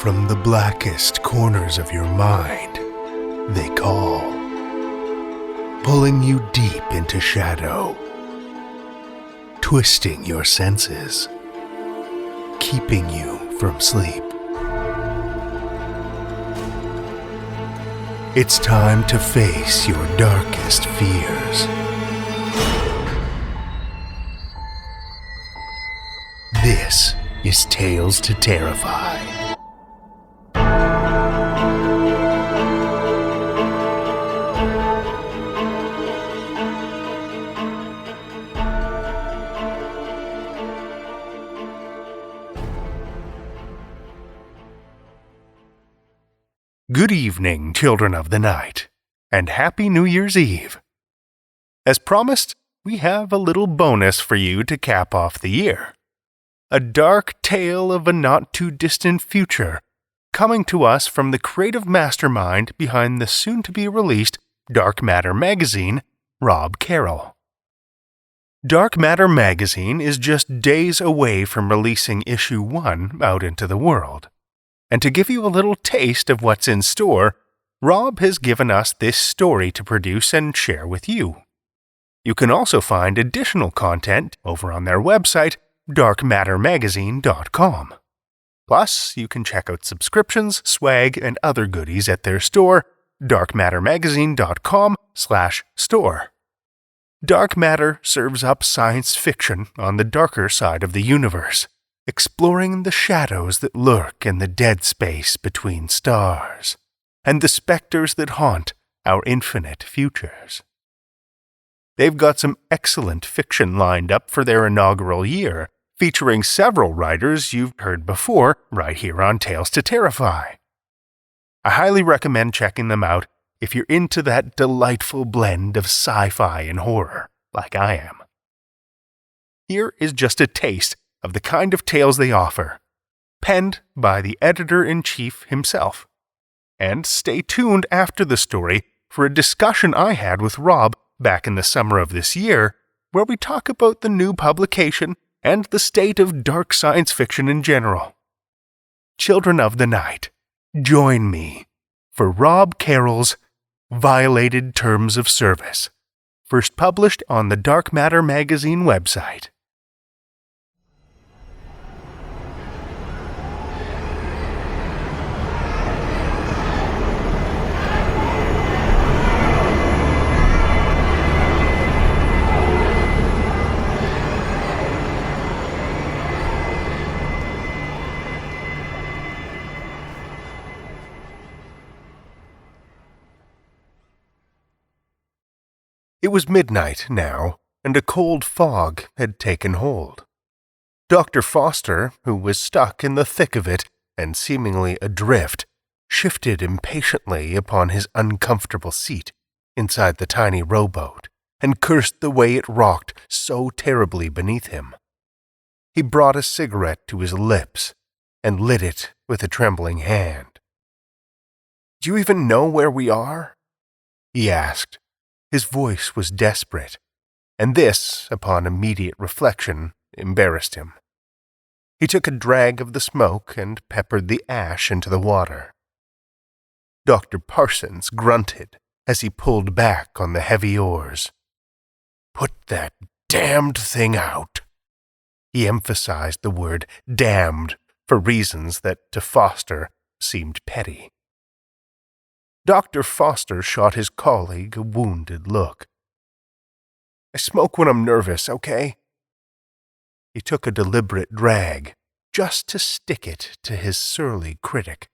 from the blackest corners of your mind, they call, pulling you deep into shadow, twisting your senses, keeping you from sleep. It's time to face your darkest fears. This is Tales to Terrify. Good evening, children of the night, and Happy New Year's Eve. As promised, we have a little bonus for you to cap off the year. A dark tale of a not-too-distant future, coming to us from the creative mastermind behind the soon-to-be-released Dark Matter magazine, Rob Carroll. Dark Matter magazine is just days away from releasing issue 1 out into the world. And to give you a little taste of what's in store, Rob has given us this story to produce and share with you. You can also find additional content over on their website, darkmattermagazine.com. Plus, you can check out subscriptions, swag, and other goodies at their store, darkmattermagazine.com/store. Dark Matter serves up science fiction on the darker side of the universe, exploring the shadows that lurk in the dead space between stars, and the specters that haunt our infinite futures. They've got some excellent fiction lined up for their inaugural year, featuring several writers you've heard before right here on Tales to Terrify. I highly recommend checking them out if you're into that delightful blend of sci-fi and horror, like I am. Here is just a taste of the kind of tales they offer, penned by the editor-in-chief himself. And stay tuned after the story for a discussion I had with Rob back in the summer of this year, where we talk about the new publication and the state of dark science fiction in general. Children of the night, join me for Rob Carroll's Violated Terms of Service, first published on the Dark Matter magazine website. It was midnight now, and a cold fog had taken hold. Dr. Foster, who was stuck in the thick of it and seemingly adrift, shifted impatiently upon his uncomfortable seat inside the tiny rowboat and cursed the way it rocked so terribly beneath him. He brought a cigarette to his lips and lit it with a trembling hand. "Do you even know where we are?" he asked. His voice was desperate, and this, upon immediate reflection, embarrassed him. He took a drag of the smoke and peppered the ash into the water. Dr. Parsons grunted as he pulled back on the heavy oars. "Put that damned thing out." He emphasized the word damned for reasons that to Foster seemed petty. Dr. Foster shot his colleague a wounded look. "I smoke when I'm nervous, okay?" He took a deliberate drag, just to stick it to his surly critic,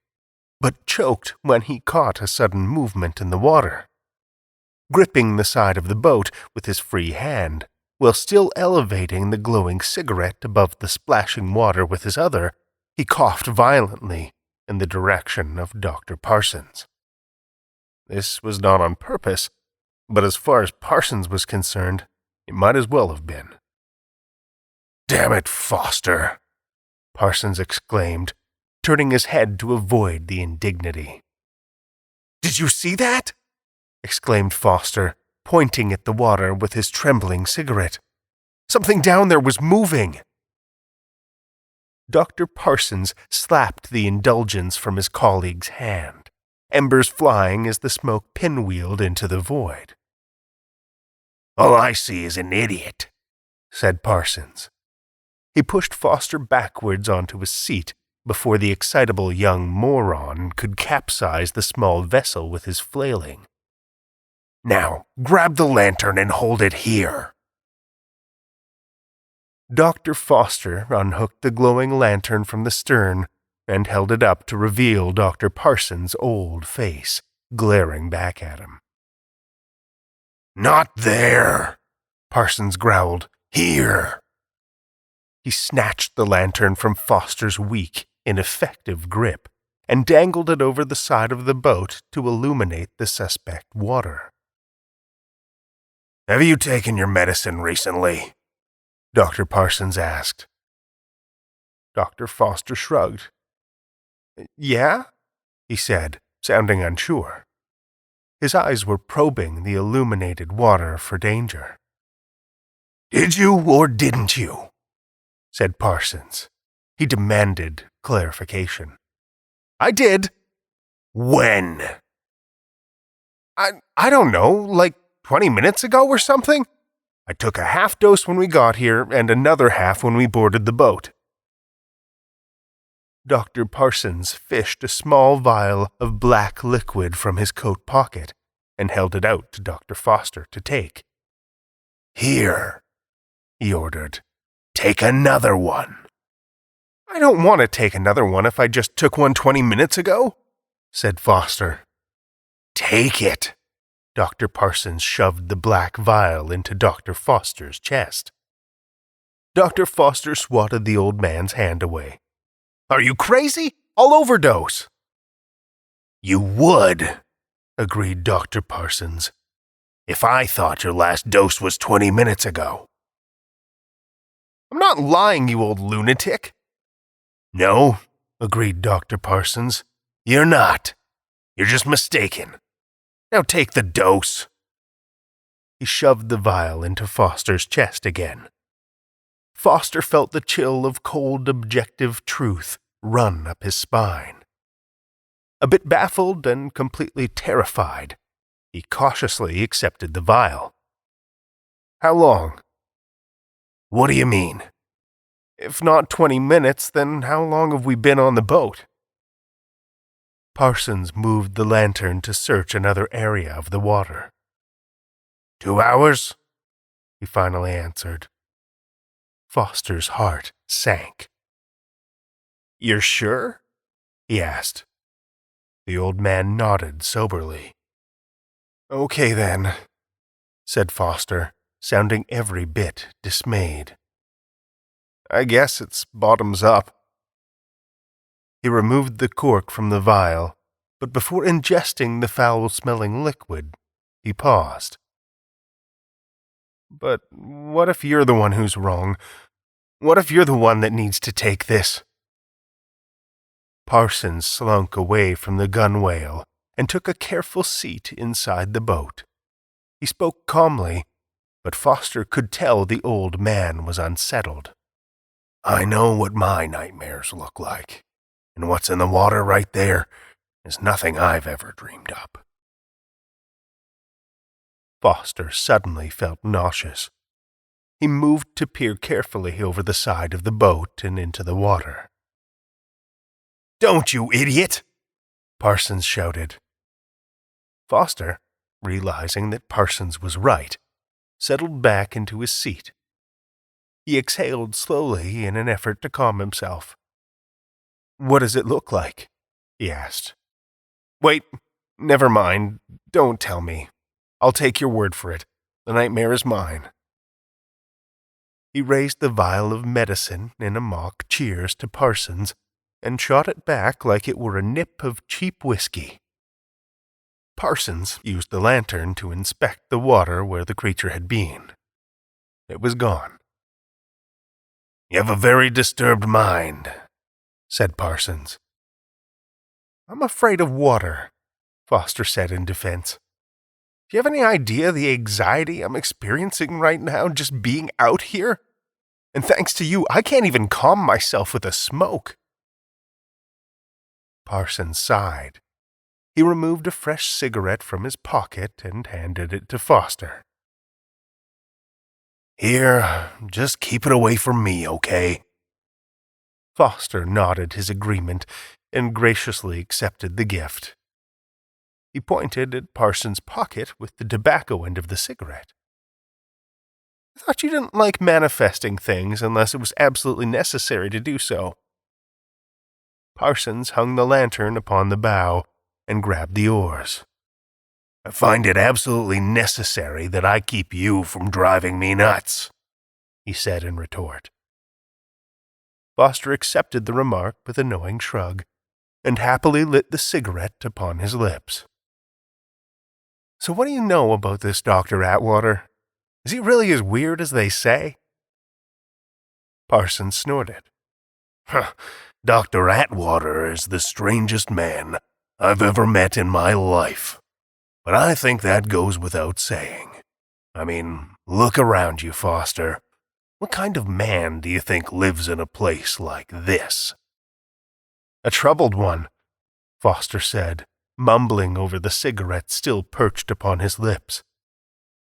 but choked when he caught a sudden movement in the water. Gripping the side of the boat with his free hand, while still elevating the glowing cigarette above the splashing water with his other, he coughed violently in the direction of Dr. Parsons. This was not on purpose, but as far as Parsons was concerned, it might as well have been. "Damn it, Foster!" Parsons exclaimed, turning his head to avoid the indignity. "Did you see that?" exclaimed Foster, pointing at the water with his trembling cigarette. "Something down there was moving." Dr. Parsons slapped the indulgence from his colleague's hand, embers flying as the smoke pinwheeled into the void. "All I see is an idiot," said Parsons. He pushed Foster backwards onto his seat before the excitable young moron could capsize the small vessel with his flailing. "Now, grab the lantern and hold it here." Dr. Foster unhooked the glowing lantern from the stern and held it up to reveal Dr. Parsons' old face, glaring back at him. "Not there," Parsons growled. "Here." He snatched the lantern from Foster's weak, ineffective grip and dangled it over the side of the boat to illuminate the suspect water. "Have you taken your medicine recently?" Dr. Parsons asked. Dr. Foster shrugged. "Yeah?" he said, sounding unsure. His eyes were probing the illuminated water for danger. "Did you or didn't you?" said Parsons. He demanded clarification. "I did." "When?" I don't know, like 20 minutes ago or something. I took a half dose when we got here and another half when we boarded the boat." Dr. Parsons fished a small vial of black liquid from his coat pocket and held it out to Dr. Foster to take. "Here," he ordered. "Take another one." "I don't want to take another one if I just took one 20 minutes ago," said Foster. "Take it." Dr. Parsons shoved the black vial into Dr. Foster's chest. Dr. Foster swatted the old man's hand away. "Are you crazy? I'll overdose." "You would," agreed Dr. Parsons, "if I thought your last dose was 20 minutes ago." "I'm not lying, you old lunatic." "No," agreed Dr. Parsons, "you're not. You're just mistaken. Now take the dose." He shoved the vial into Foster's chest again. Foster felt the chill of cold, objective truth run up his spine. A bit baffled and completely terrified, he cautiously accepted the vial. "How long?" "What do you mean?" "If not 20 minutes, then how long have we been on the boat?" Parsons moved the lantern to search another area of the water. 2 hours, he finally answered. Foster's heart sank. "You're sure?" he asked. The old man nodded soberly. "Okay then," said Foster, sounding every bit dismayed. "I guess it's bottoms up." He removed the cork from the vial, but before ingesting the foul-smelling liquid, he paused. "But what if you're the one who's wrong? What if you're the one that needs to take this?" Parsons slunk away from the gunwale and took a careful seat inside the boat. He spoke calmly, but Foster could tell the old man was unsettled. "I know what my nightmares look like, and what's in the water right there is nothing I've ever dreamed up." Foster suddenly felt nauseous. He moved to peer carefully over the side of the boat and into the water. "Don't, you idiot!" Parsons shouted. Foster, realizing that Parsons was right, settled back into his seat. He exhaled slowly in an effort to calm himself. "What does it look like?" he asked. "Wait, never mind. Don't tell me. I'll take your word for it. The nightmare is mine." He raised the vial of medicine in a mock cheers to Parsons and shot it back like it were a nip of cheap whiskey. Parsons used the lantern to inspect the water where the creature had been. It was gone. "You have a very disturbed mind," said Parsons. "I'm afraid of water," Foster said in defense. "Do you have any idea the anxiety I'm experiencing right now just being out here?" And thanks to you, I can't even calm myself with a smoke." Parsons sighed. He removed a fresh cigarette from his pocket and handed it to Foster. "Here, just keep it away from me, okay?" Foster nodded his agreement and graciously accepted the gift. He pointed at Parsons' pocket with the tobacco end of the cigarette. "I thought you didn't like manifesting things unless it was absolutely necessary to do so." Parsons hung the lantern upon the bow and grabbed the oars. "I find it absolutely necessary that I keep you from driving me nuts," he said in retort. Foster accepted the remark with a knowing shrug and happily lit the cigarette upon his lips. "So what do you know about this Dr. Atwater? Is he really as weird as they say?" Parsons snorted. "Dr. Atwater is the strangest man I've ever met in my life. But I think that goes without saying. I mean, look around you, Foster. What kind of man do you think lives in a place like this?" "A troubled one," Foster said, mumbling over the cigarette still perched upon his lips.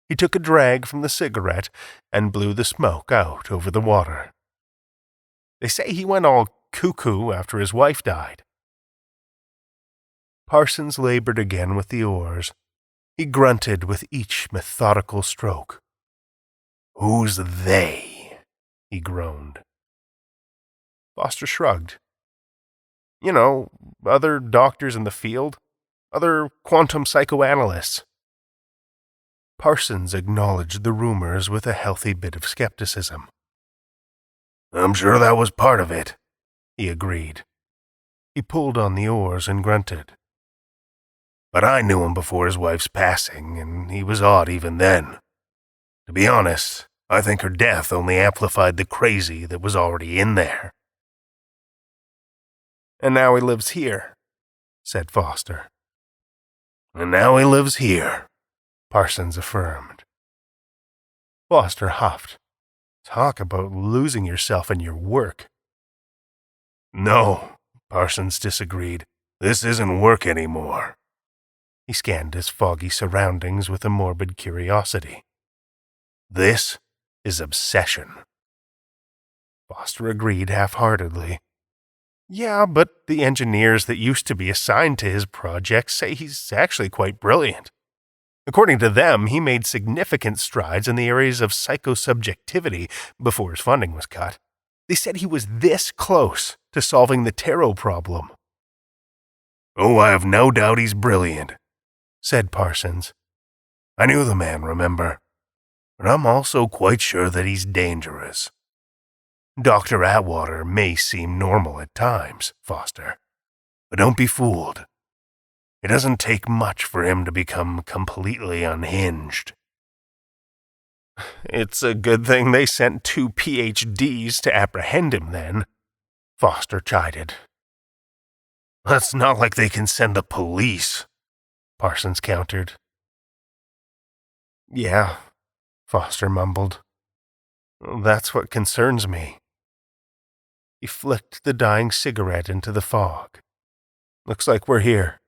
He took a drag from the cigarette and blew the smoke out over the water. "They say he went all cuckoo after his wife died." Parsons labored again with the oars. He grunted with each methodical stroke. "Who's they?" he groaned. Foster shrugged. "You know, other doctors in the field, other quantum psychoanalysts." Parsons acknowledged the rumors with a healthy bit of skepticism. "I'm sure that was part of it," he agreed. He pulled on the oars and grunted. "But I knew him before his wife's passing, and he was odd even then. To be honest, I think her death only amplified the crazy that was already in there." "And now he lives here," said Foster. "And now he lives here," Parsons affirmed. Foster huffed. "Talk about losing yourself in your work." "No," Parsons disagreed. "This isn't work anymore." He scanned his foggy surroundings with a morbid curiosity. "This is obsession." Foster agreed half-heartedly. "Yeah, but the engineers that used to be assigned to his project say he's actually quite brilliant. According to them, he made significant strides in the areas of psychosubjectivity before his funding was cut. They said he was this close to solving the tarot problem." "Oh, I have no doubt he's brilliant," said Parsons. "I knew the man, remember? But I'm also quite sure that he's dangerous. Dr. Atwater may seem normal at times, Foster, but don't be fooled. It doesn't take much for him to become completely unhinged." "It's a good thing they sent 2 PhDs to apprehend him, then," Foster chided. "It's not like they can send the police," Parsons countered. "Yeah," Foster mumbled. "That's what concerns me." He flicked the dying cigarette into the fog. "Looks like we're here."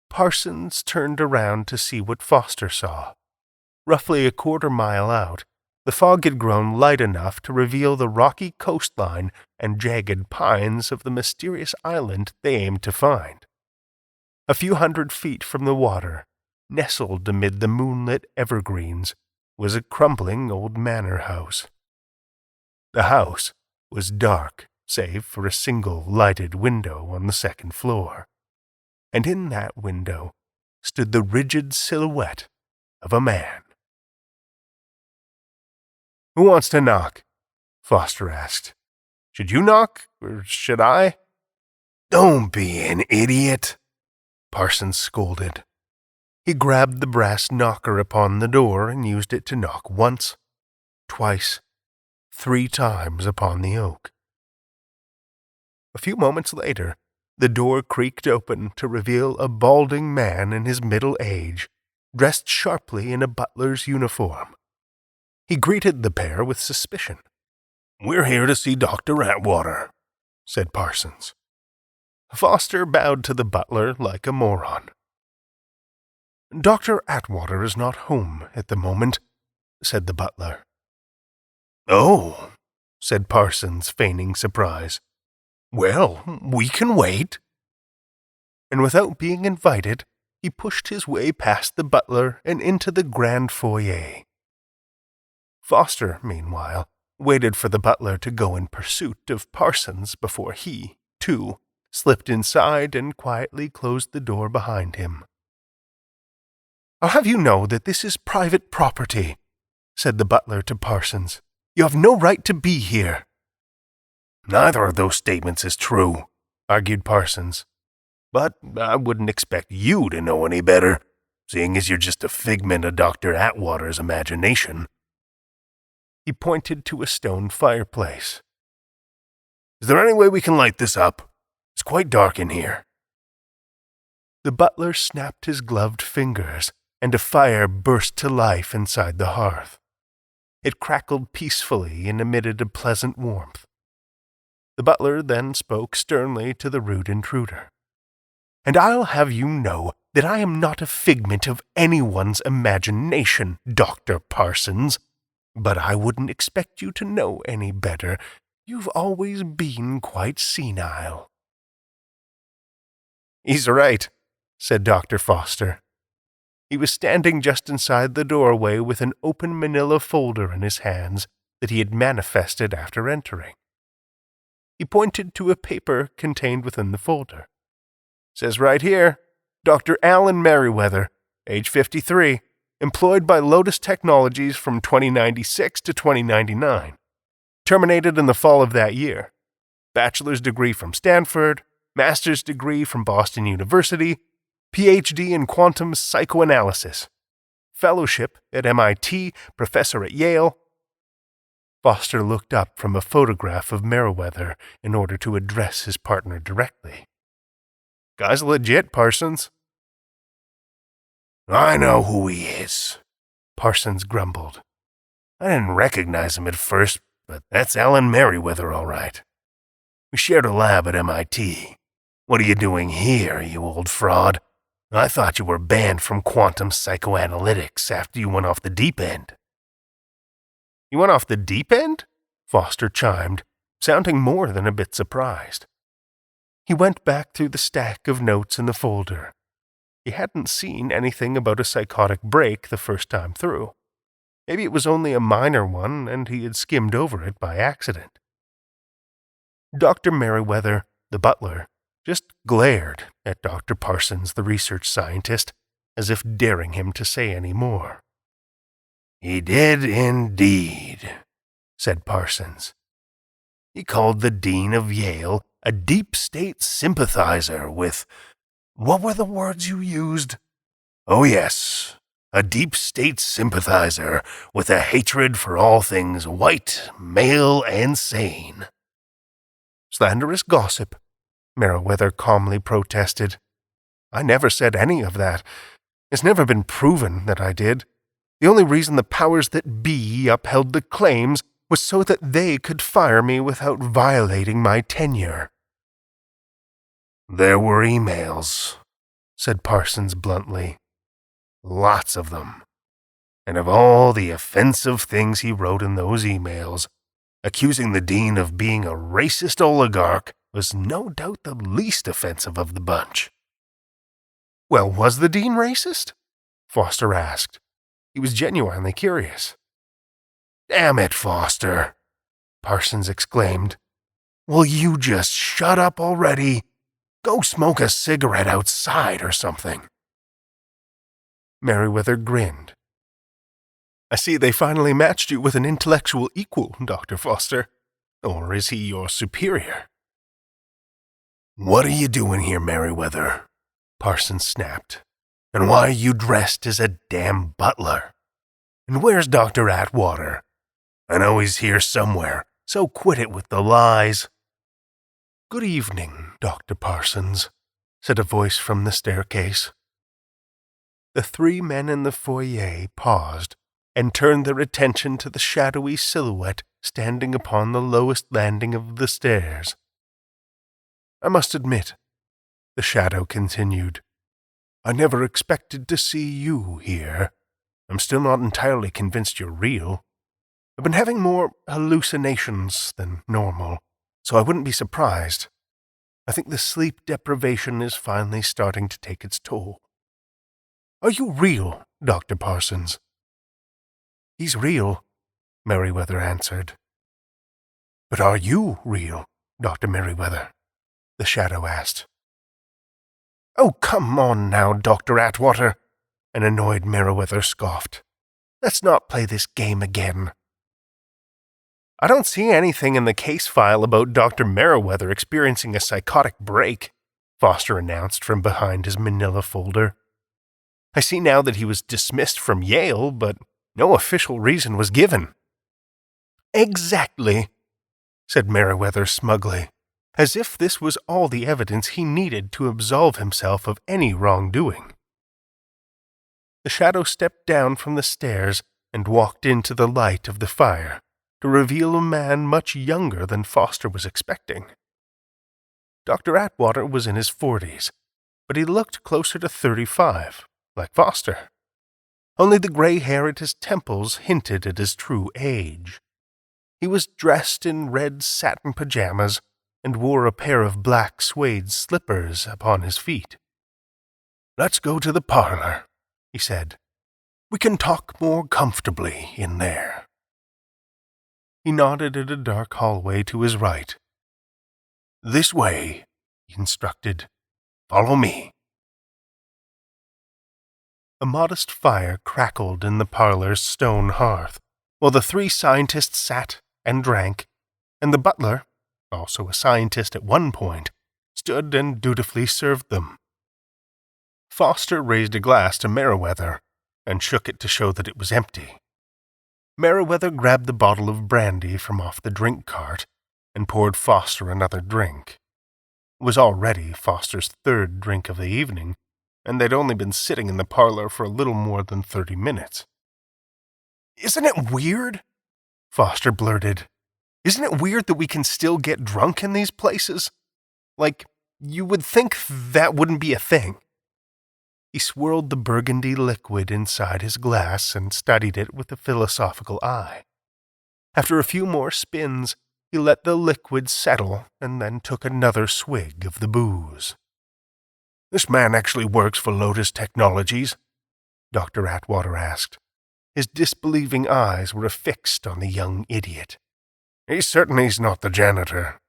Parsons turned around to see what Foster saw. Roughly a quarter-mile out, the fog had grown light enough to reveal the rocky coastline and jagged pines of the mysterious island they aimed to find. A few hundred feet from the water, nestled amid the moonlit evergreens, was a crumbling old manor house. The house was dark, save for a single lighted window on the second floor, and in that window stood the rigid silhouette of a man. "Who wants to knock?" Foster asked. "Should you knock, or should I?" "Don't be an idiot," Parsons scolded. He grabbed the brass knocker upon the door and used it to knock once, twice, 3 times upon the oak. A few moments later, the door creaked open to reveal a balding man in his middle age, dressed sharply in a butler's uniform. He greeted the pair with suspicion. "We're here to see Dr. Atwater," said Parsons. Foster bowed to the butler like a moron. "Dr. Atwater is not home at the moment," said the butler. "Oh," said Parsons, feigning surprise. "Well, we can wait." And without being invited, he pushed his way past the butler and into the grand foyer. Foster, meanwhile, waited for the butler to go in pursuit of Parsons before he, too, slipped inside and quietly closed the door behind him. "I'll have you know that this is private property," said the butler to Parsons. "You have no right to be here." "Neither of those statements is true," argued Parsons. "But I wouldn't expect you to know any better, seeing as you're just a figment of Dr. Atwater's imagination." He pointed to a stone fireplace. "Is there any way we can light this up? It's quite dark in here." The butler snapped his gloved fingers, and a fire burst to life inside the hearth. It crackled peacefully and emitted a pleasant warmth. The butler then spoke sternly to the rude intruder. "And I'll have you know that I am not a figment of anyone's imagination, Dr. Parsons. But I wouldn't expect you to know any better. You've always been quite senile." "He's right," said Dr. Foster. He was standing just inside the doorway with an open manila folder in his hands that he had manifested after entering. He pointed to a paper contained within the folder. "Says right here, Dr. Alan Merriweather, age 53, employed by Lotus Technologies from 2096 to 2099. Terminated in the fall of that year. Bachelor's degree from Stanford, master's degree from Boston University, PhD in quantum psychoanalysis. Fellowship at MIT, professor at Yale." Foster looked up from a photograph of Merriweather in order to address his partner directly. "Guy's legit, Parsons." "I know who he is," Parsons grumbled. "I didn't recognize him at first, but that's Alan Merriweather all right. We shared a lab at MIT. What are you doing here, you old fraud? I thought you were banned from quantum psychoanalytics after you went off the deep end." "You went off the deep end?" Foster chimed, sounding more than a bit surprised. He went back through the stack of notes in the folder. He hadn't seen anything about a psychotic break the first time through. Maybe it was only a minor one, and he had skimmed over it by accident. Dr. Merriweather, the butler, just glared at Dr. Parsons, the research scientist, as if daring him to say any more. "He did indeed," said Parsons. "He called the dean of Yale a deep-state sympathizer with— what were the words you used? Oh yes, a deep-state sympathizer with a hatred for all things white, male, and sane." "Slanderous gossip," Merriweather calmly protested. "I never said any of that. It's never been proven that I did. The only reason the powers that be upheld the claims was so that they could fire me without violating my tenure." "There were emails," said Parsons bluntly. "Lots of them. And of all the offensive things he wrote in those emails, accusing the dean of being a racist oligarch was no doubt the least offensive of the bunch." "Well, was the dean racist?" Foster asked. He was genuinely curious. "Damn it, Foster," Parsons exclaimed. "Will you just shut up already? Go smoke a cigarette outside or something." Merriweather grinned. "I see they finally matched you with an intellectual equal, Dr. Foster. Or is he your superior?" "What are you doing here, Merriweather?" Parsons snapped. "And why are you dressed as a damn butler? And where's Dr. Atwater? I know he's here somewhere, so quit it with the lies." "Good evening, Dr. Parsons," said a voice from the staircase. The three men in the foyer paused, and turned their attention to the shadowy silhouette standing upon the lowest landing of the stairs. "I must admit," the shadow continued, "I never expected to see you here. I'm still not entirely convinced you're real. I've been having more hallucinations than normal, so I wouldn't be surprised. I think the sleep deprivation is finally starting to take its toll." "Are you real, Dr. Parsons?" "He's real," Merriweather answered. "But are you real, Dr. Merriweather?" the shadow asked. "Oh, come on now, Dr. Atwater," an annoyed Merriweather scoffed. "Let's not play this game again." "I don't see anything in the case file about Dr. Merriweather experiencing a psychotic break," Foster announced from behind his manila folder. "I see now that he was dismissed from Yale, but no official reason was given." "Exactly," said Merriweather smugly, as if this was all the evidence he needed to absolve himself of any wrongdoing. The shadow stepped down from the stairs and walked into the light of the fire to reveal a man much younger than Foster was expecting. Dr. Atwater was in his 40s, but he looked closer to 35, like Foster. Only the gray hair at his temples hinted at his true age. He was dressed in red satin pajamas and wore a pair of black suede slippers upon his feet. "Let's go to the parlor," he said. "We can talk more comfortably in there." He nodded at a dark hallway to his right. "This way," he instructed. "Follow me." A modest fire crackled in the parlor's stone hearth, while the three scientists sat and drank, and the butler, also a scientist at one point, stood and dutifully served them. Foster raised a glass to Merriweather and shook it to show that it was empty. Merriweather grabbed the bottle of brandy from off the drink cart and poured Foster another drink. It was already Foster's third drink of the evening, and they'd only been sitting in the parlor for a little more than 30 minutes. "Isn't it weird?" Foster blurted. "Isn't it weird that we can still get drunk in these places? Like, you would think that wouldn't be a thing." He swirled the burgundy liquid inside his glass and studied it with a philosophical eye. After a few more spins, he let the liquid settle and then took another swig of the booze. "This man actually works for Lotus Technologies?" Dr. Atwater asked. His disbelieving eyes were affixed on the young idiot. "He certainly's not the janitor."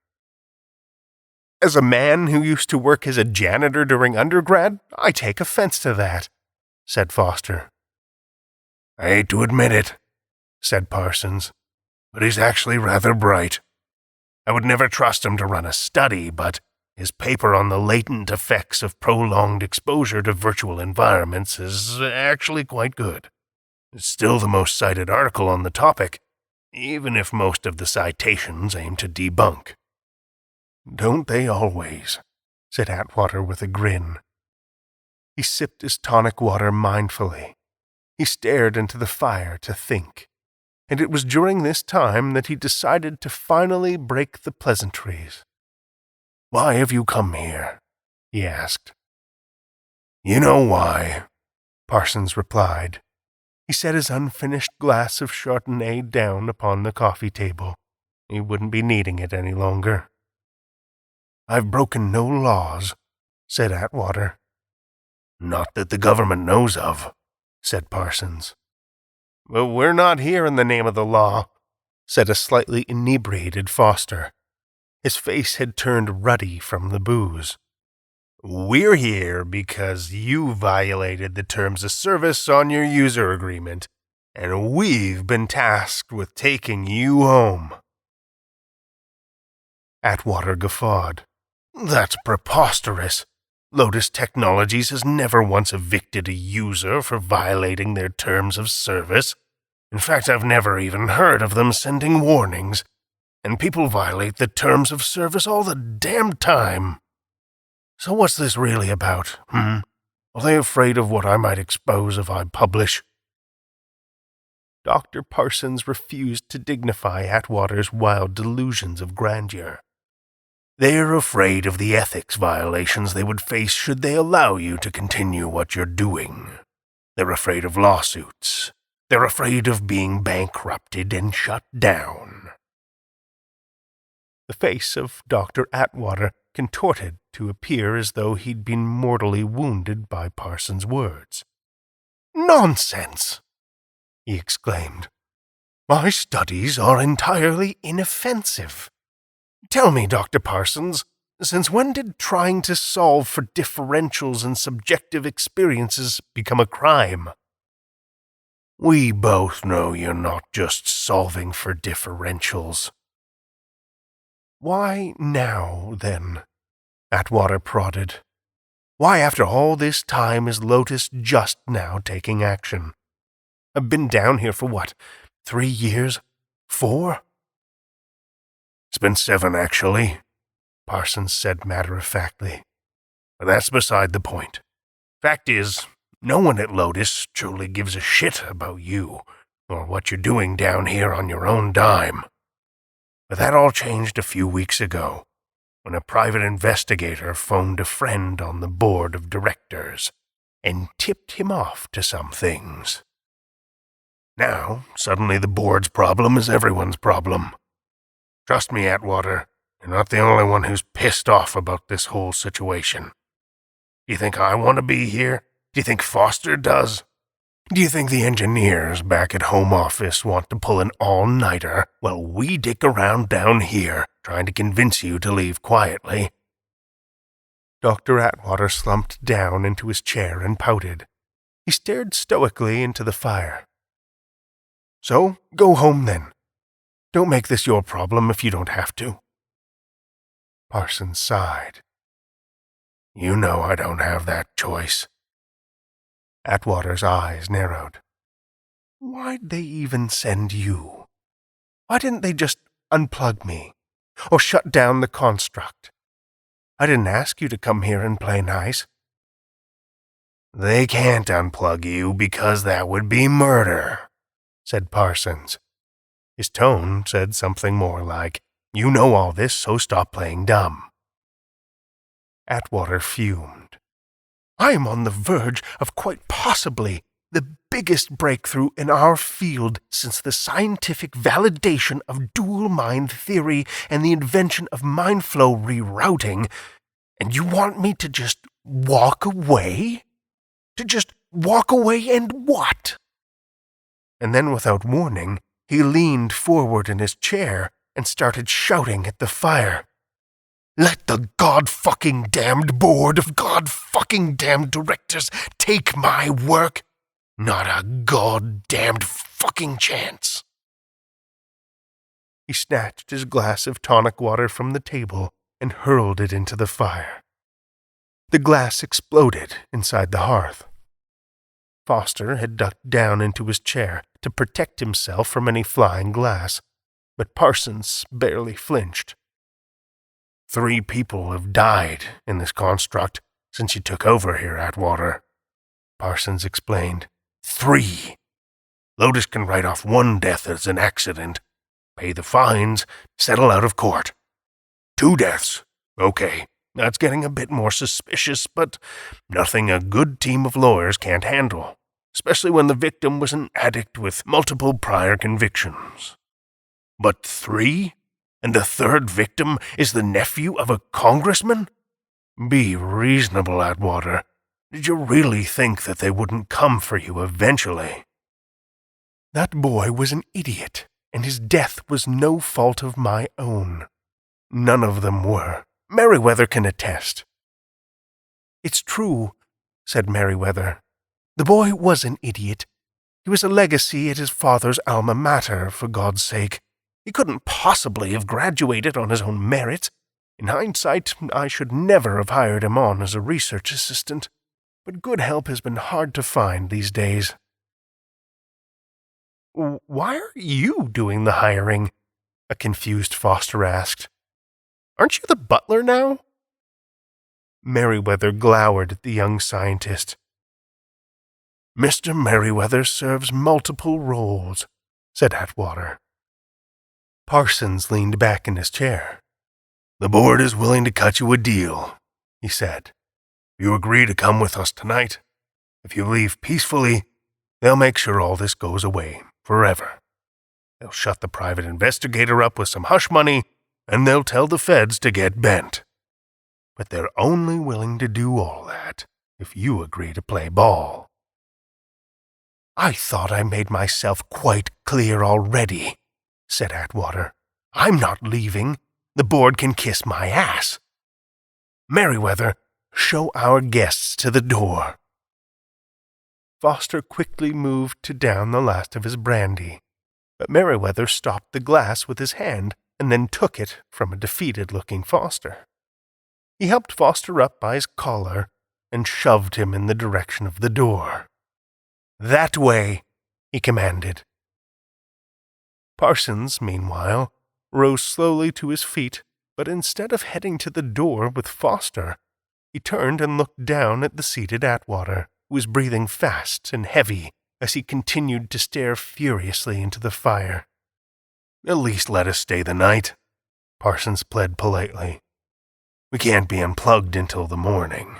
"As a man who used to work as a janitor during undergrad, I take offense to that," said Foster. "I hate to admit it," said Parsons, "but he's actually rather bright. I would never trust him to run a study, but his paper on the latent effects of prolonged exposure to virtual environments is actually quite good. It's still the most cited article on the topic, even if most of the citations aim to debunk." "Don't they always?" said Atwater with a grin. He sipped his tonic water mindfully. He stared into the fire to think, and it was during this time that he decided to finally break the pleasantries. "Why have you come here?" he asked. "You know why," Parsons replied. He set his unfinished glass of Chardonnay down upon the coffee table. He wouldn't be needing it any longer. "I've broken no laws," said Atwater. "Not that the government knows of," said Parsons. "Well, we're not here in the name of the law," said a slightly inebriated Foster. His face had turned ruddy from the booze. "We're here because you violated the terms of service on your user agreement, and we've been tasked with taking you home." Atwater guffawed. "That's preposterous. Lotus Technologies has never once evicted a user for violating their terms of service. In fact, I've never even heard of them sending warnings. And people violate the terms of service all the damn time. So what's this really about, Are they afraid of what I might expose if I publish?" Dr. Parsons refused to dignify Atwater's wild delusions of grandeur. "They're afraid of the ethics violations they would face should they allow you to continue what you're doing. They're afraid of lawsuits. They're afraid of being bankrupted and shut down." The face of Dr. Atwater contorted to appear as though he'd been mortally wounded by Parsons' words. "Nonsense!" he exclaimed. "My studies are entirely inoffensive. Tell me, Dr. Parsons, since when did trying to solve for differentials and subjective experiences become a crime?" "We both know you're not just solving for differentials." "Why now, then?" Atwater prodded. "Why, after all this time, is Lotus just now taking action? I've been down here for what, 3 years? 4? "It's been 7, actually," Parsons said matter-of-factly. "But that's beside the point. Fact is, no one at Lotus truly gives a shit about you, or what you're doing down here on your own dime. But that all changed a few weeks ago, when a private investigator phoned a friend on the board of directors and tipped him off to some things. Now, suddenly the board's problem is everyone's problem. Trust me, Atwater, you're not the only one who's pissed off about this whole situation. Do you think I want to be here? Do you think Foster does? Do you think the engineers back at home office want to pull an all-nighter while we dick around down here trying to convince you to leave quietly?" Dr. Atwater slumped down into his chair and pouted. He stared stoically into the fire. "So, go home then. Don't make this your problem if you don't have to." Parsons sighed. "You know I don't have that choice." Atwater's eyes narrowed. "Why'd they even send you? Why didn't they just unplug me, or shut down the construct? I didn't ask you to come here and play nice." "They can't unplug you because that would be murder," said Parsons. His tone said something more like, "You know all this, so stop playing dumb." Atwater fumed. "I am on the verge of quite possibly the biggest breakthrough in our field since the scientific validation of dual mind theory and the invention of mind flow rerouting, and you want me to just walk away? To just walk away and what?" And then, without warning, he leaned forward in his chair and started shouting at the fire. "Let the God-fucking-damned board of God-fucking-damned directors take my work. Not a God-damned fucking chance." He snatched his glass of tonic water from the table and hurled it into the fire. The glass exploded inside the hearth. Foster had ducked down into his chair to protect himself from any flying glass, but Parsons barely flinched. "3 people have died in this construct since you took over here, Atwater," Parsons explained. 3. Lotus can write off 1 death as an accident, pay the fines, settle out of court. 2 deaths. Okay, that's getting a bit more suspicious, but nothing a good team of lawyers can't handle, especially when the victim was an addict with multiple prior convictions. But 3? And the 3rd victim is the nephew of a congressman? Be reasonable, Atwater. Did you really think that they wouldn't come for you eventually? That boy was an idiot, and his death was no fault of my own. None of them were. Merriweather can attest. It's true, said Merriweather. The boy was an idiot. He was a legacy at his father's alma mater, for God's sake. He couldn't possibly have graduated on his own merits. In hindsight, I should never have hired him on as a research assistant. But good help has been hard to find these days. Why are you doing the hiring? A confused Foster asked. Aren't you the butler now? Merriweather glowered at the young scientist. Mr. Merriweather serves multiple roles, said Atwater. Parsons leaned back in his chair. "The board is willing to cut you a deal," he said. "If you agree to come with us tonight, if you leave peacefully, they'll make sure all this goes away forever. They'll shut the private investigator up with some hush money, and they'll tell the feds to get bent. But they're only willing to do all that if you agree to play ball." "I thought I made myself quite clear already," said Atwater. "I'm not leaving. The board can kiss my ass. Merriweather, show our guests to the door." Foster quickly moved to down the last of his brandy, but Merriweather stopped the glass with his hand and then took it from a defeated-looking Foster. He helped Foster up by his collar and shoved him in the direction of the door. "That way," he commanded. Parsons, meanwhile, rose slowly to his feet, but instead of heading to the door with Foster, he turned and looked down at the seated Atwater, who was breathing fast and heavy as he continued to stare furiously into the fire. "At least let us stay the night," Parsons pled politely. "We can't be unplugged until the morning.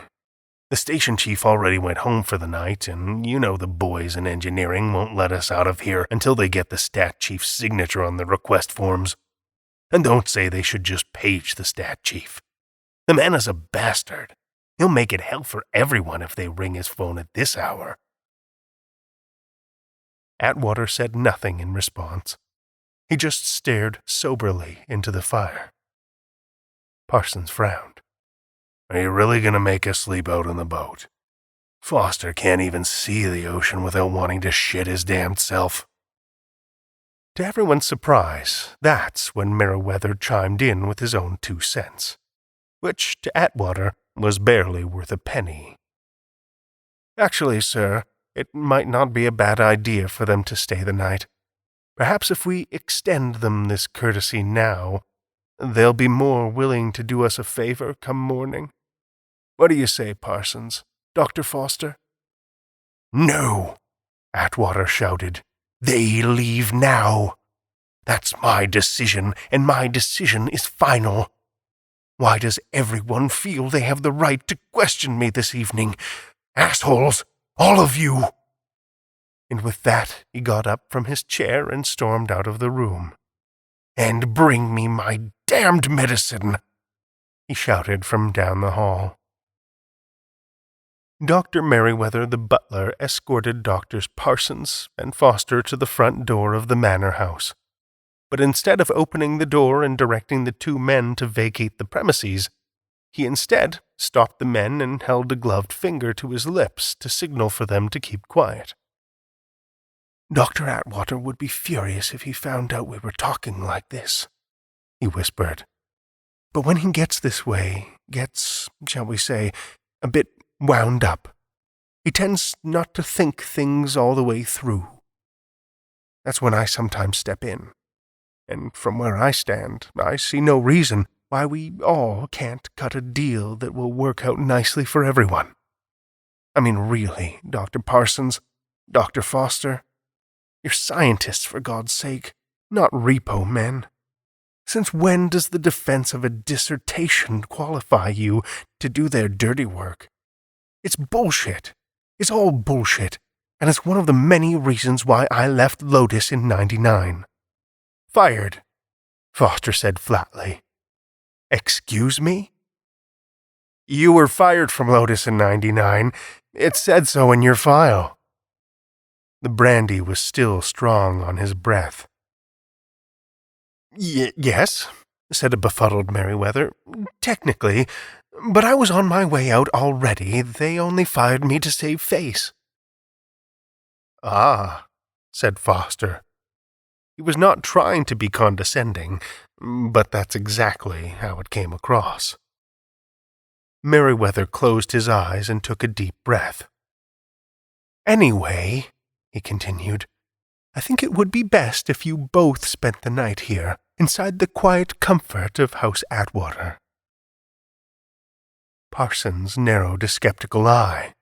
The station chief already went home for the night, and you know the boys in engineering won't let us out of here until they get the stat chief's signature on the request forms. And don't say they should just page the stat chief. The man is a bastard. He'll make it hell for everyone if they ring his phone at this hour." Atwater said nothing in response. He just stared soberly into the fire. Parsons frowned. "Are you really going to make us sleep out on the boat? Foster can't even see the ocean without wanting to shit his damned self." To everyone's surprise, that's when Merriweather chimed in with his own 2 cents, which to Atwater was barely worth a penny. "Actually, sir, it might not be a bad idea for them to stay the night. Perhaps if we extend them this courtesy now, they'll be more willing to do us a favor come morning. What do you say, Parsons? Dr. Foster?" "No!" Atwater shouted. "They leave now. That's my decision, and my decision is final. Why does everyone feel they have the right to question me this evening? Assholes, all of you!" And with that he got up from his chair and stormed out of the room. "And bring me my damned medicine!" he shouted from down the hall. Dr. Merriweather the butler escorted Doctors Parsons and Foster to the front door of the manor house. But instead of opening the door and directing the 2 men to vacate the premises, he instead stopped the men and held a gloved finger to his lips to signal for them to keep quiet. "Dr. Atwater would be furious if he found out we were talking like this," he whispered. "But when he gets this way, shall we say, a bit wound up, he tends not to think things all the way through. That's when I sometimes step in. And from where I stand, I see no reason why we all can't cut a deal that will work out nicely for everyone. I mean, really, Dr. Parsons, Dr. Foster, you're scientists, for God's sake, not repo men. Since when does the defense of a dissertation qualify you to do their dirty work? It's bullshit. It's all bullshit, and it's one of the many reasons why I left Lotus in '99. "Fired," Foster said flatly. "Excuse me?" "You were fired from Lotus in '99. It said so in your file." The brandy was still strong on his breath. Yes," said a befuddled Merriweather. "Technically, but I was on my way out already. They only fired me to save face." "Ah," said Foster. He was not trying to be condescending, but that's exactly how it came across. Merriweather closed his eyes and took a deep breath. "Anyway," he continued, "I think it would be best if you both spent the night here, inside the quiet comfort of House Atwater." Parsons narrowed a skeptical eye.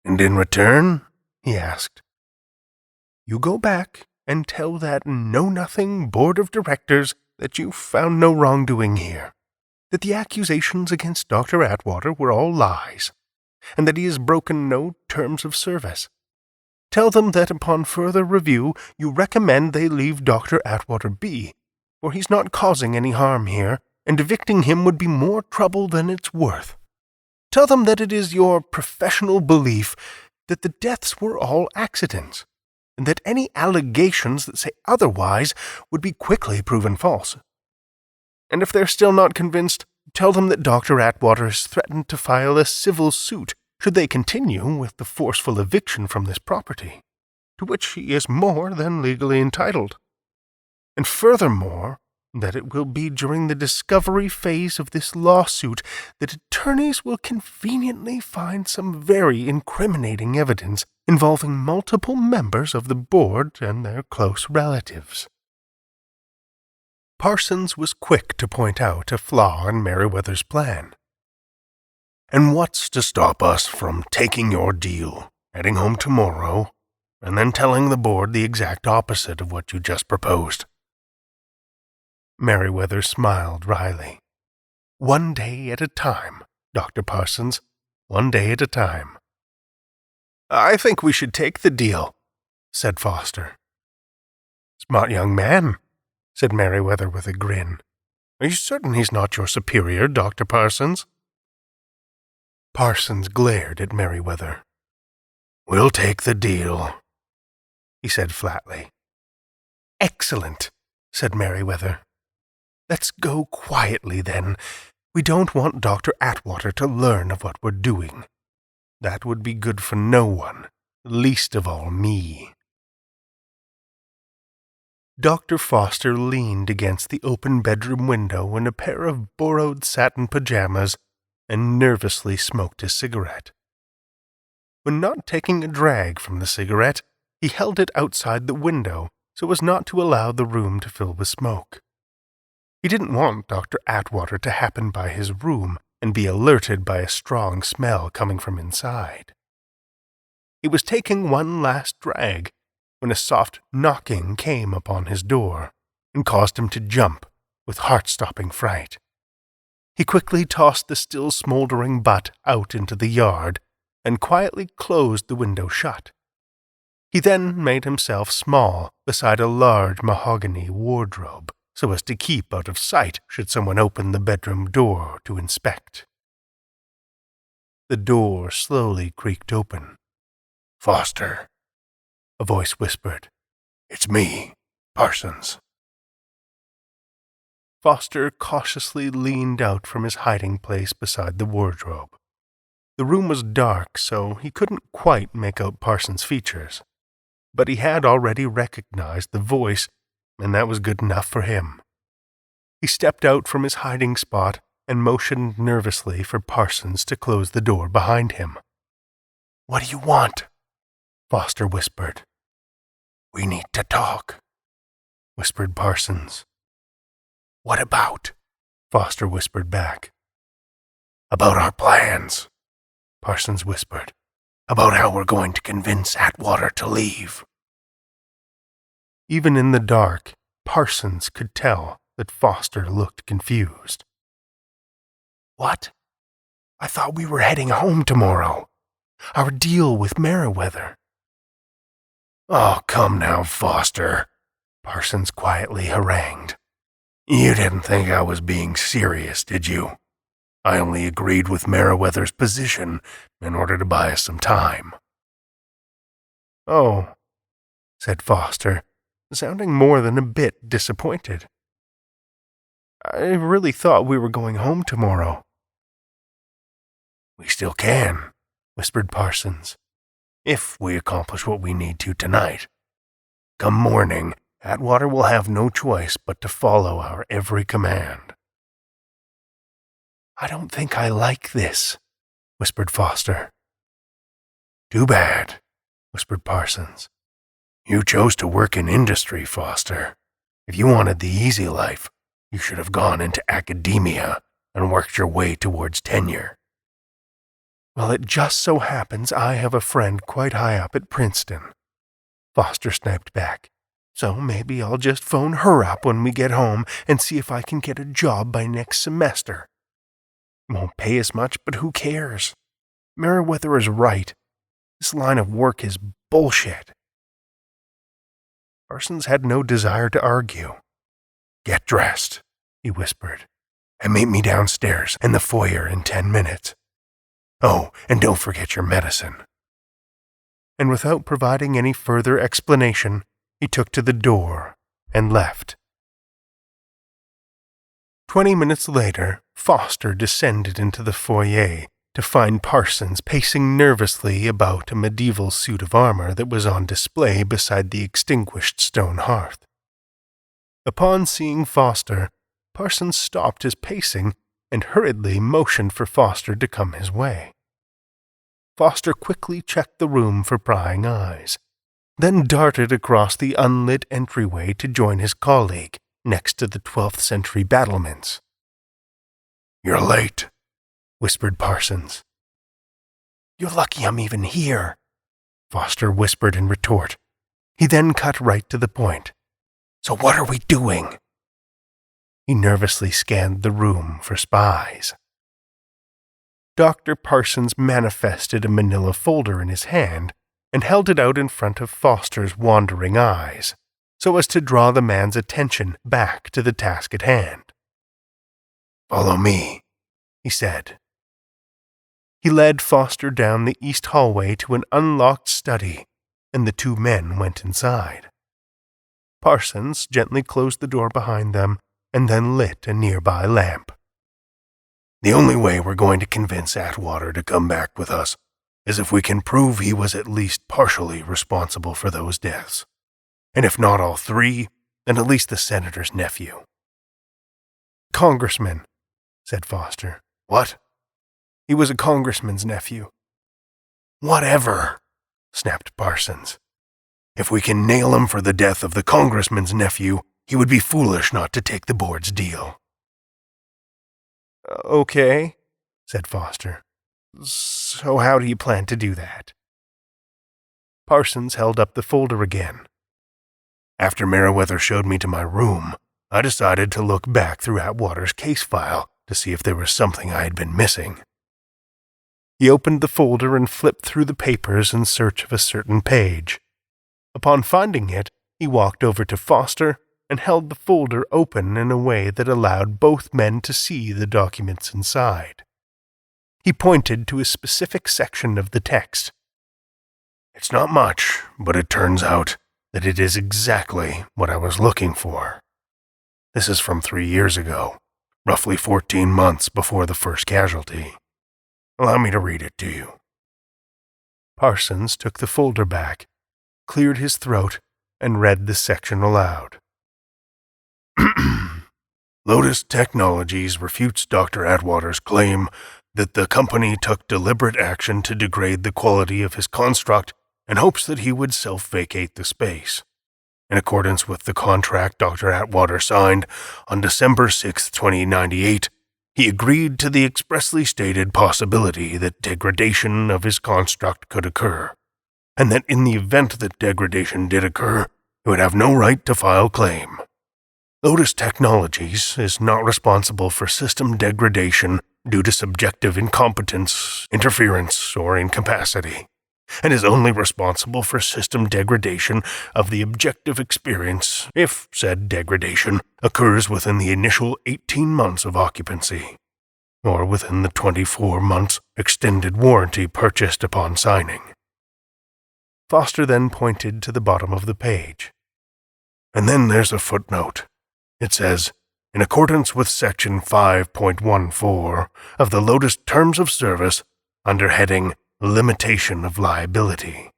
"And in return?" he asked. "You go back and tell that know-nothing board of directors that you found no wrongdoing here, that the accusations against Dr. Atwater were all lies, and that he has broken no terms of service. Tell them that upon further review you recommend they leave Dr. Atwater be, for he's not causing any harm here, and evicting him would be more trouble than it's worth. Tell them that it is your professional belief that the deaths were all accidents, and that any allegations that say otherwise would be quickly proven false. And if they're still not convinced, tell them that Dr. Atwater has threatened to file a civil suit should they continue with the forceful eviction from this property, to which he is more than legally entitled. And furthermore, that it will be during the discovery phase of this lawsuit that attorneys will conveniently find some very incriminating evidence involving multiple members of the board and their close relatives. Parsons was quick to point out a flaw in Merriweather's plan. "And what's to stop us from taking your deal, heading home tomorrow, and then telling the board the exact opposite of what you just proposed?" Merriweather smiled wryly. "One day at a time, Dr. Parsons, one day at a time." "I think we should take the deal," said Foster. "Smart young man," said Merriweather with a grin. "Are you certain he's not your superior, Dr. Parsons?" Parsons glared at Merriweather. "We'll take the deal," he said flatly. "Excellent," said Merriweather. "Let's go quietly, then. We don't want Dr. Atwater to learn of what we're doing. That would be good for no one, least of all me." Dr. Foster leaned against the open bedroom window in a pair of borrowed satin pajamas and nervously smoked his cigarette. When not taking a drag from the cigarette, he held it outside the window so as not to allow the room to fill with smoke. He didn't want Dr. Atwater to happen by his room and be alerted by a strong smell coming from inside. He was taking one last drag when a soft knocking came upon his door and caused him to jump with heart-stopping fright. He quickly tossed the still smoldering butt out into the yard and quietly closed the window shut. He then made himself small beside a large mahogany wardrobe, so as to keep out of sight should someone open the bedroom door to inspect. The door slowly creaked open. "Foster," a voice whispered. "It's me, Parsons." Foster cautiously leaned out from his hiding place beside the wardrobe. The room was dark, so he couldn't quite make out Parsons' features, but he had already recognized the voice, and that was good enough for him. He stepped out from his hiding spot and motioned nervously for Parsons to close the door behind him. "What do you want?" Foster whispered. "We need to talk," whispered Parsons. "What about?" Foster whispered back. "About our plans," Parsons whispered. "About how we're going to convince Atwater to leave." Even in the dark, Parsons could tell that Foster looked confused. "What? I thought we were heading home tomorrow. Our deal with Merriweather." "Oh, come now, Foster," Parsons quietly harangued. "You didn't think I was being serious, did you? I only agreed with Merriweather's position in order to buy us some time." "Oh," said Foster, sounding more than a bit disappointed. "I really thought we were going home tomorrow." "We still can," whispered Parsons, "if we accomplish what we need to tonight. Come morning, Atwater will have no choice but to follow our every command." "I don't think I like this," whispered Foster. "Too bad," whispered Parsons. "You chose to work in industry, Foster. If you wanted the easy life, you should have gone into academia and worked your way towards tenure." "Well, it just so happens I have a friend quite high up at Princeton," Foster snapped back, So maybe I'll just phone her up when we get home and see if I can get a job by next semester. Won't pay as much, but who cares? Meriwether is right. This line of work is bullshit. Parsons had no desire to argue. "Get dressed," he whispered, "and meet me downstairs in the foyer in 10 minutes. Oh, and don't forget your medicine." And without providing any further explanation, he took to the door and left. 20 minutes later, Foster descended into the foyer to find Parsons pacing nervously about a medieval suit of armor that was on display beside the extinguished stone hearth. Upon seeing Foster, Parsons stopped his pacing and hurriedly motioned for Foster to come his way. Foster quickly checked the room for prying eyes, then darted across the unlit entryway to join his colleague next to the 12th century battlements. "You're late," whispered Parsons. "You're lucky I'm even here," Foster whispered in retort. He then cut right to the point. "So what are we doing?" He nervously scanned the room for spies. Dr. Parsons manifested a manila folder in his hand and held it out in front of Foster's wandering eyes, so as to draw the man's attention back to the task at hand. "Follow me," he said. He led Foster down the east hallway to an unlocked study, and the two men went inside. Parsons gently closed the door behind them and then lit a nearby lamp. "The only way we're going to convince Atwater to come back with us is if we can prove he was at least partially responsible for those deaths. And if not all three, then at least the senator's nephew." "Congressman," said Foster. "What?" "He was a congressman's nephew." "Whatever," snapped Parsons. "If we can nail him for the death of the congressman's nephew, he would be foolish not to take the board's deal." "Okay," said Foster. "So how do you plan to do that?" Parsons held up the folder again. "After Meriwether showed me to my room, I decided to look back through Atwater's case file to see if there was something I had been missing." He opened the folder and flipped through the papers in search of a certain page. Upon finding it, he walked over to Foster and held the folder open in a way that allowed both men to see the documents inside. He pointed to a specific section of the text. "It's not much, but it turns out that it is exactly what I was looking for. This is from 3 years ago, roughly 14 months before the first casualty. Allow me to read it to you." Parsons took the folder back, cleared his throat, and read the section aloud. "Lotus Technologies refutes Dr. Atwater's claim that the company took deliberate action to degrade the quality of his construct and hopes that he would self-vacate the space. In accordance with the contract Dr. Atwater signed on December 6, 2098, he agreed to the expressly stated possibility that degradation of his construct could occur, and that in the event that degradation did occur, he would have no right to file claim. Lotus Technologies is not responsible for system degradation due to subjective incompetence, interference, or incapacity, and is only responsible for system degradation of the objective experience if said degradation occurs within the initial 18 months of occupancy, or within the 24 months extended warranty purchased upon signing." Foster then pointed to the bottom of the page. "And then there's a footnote. It says, in accordance with Section 5.14 of the Lotus Terms of Service, under heading Limitation of Liability."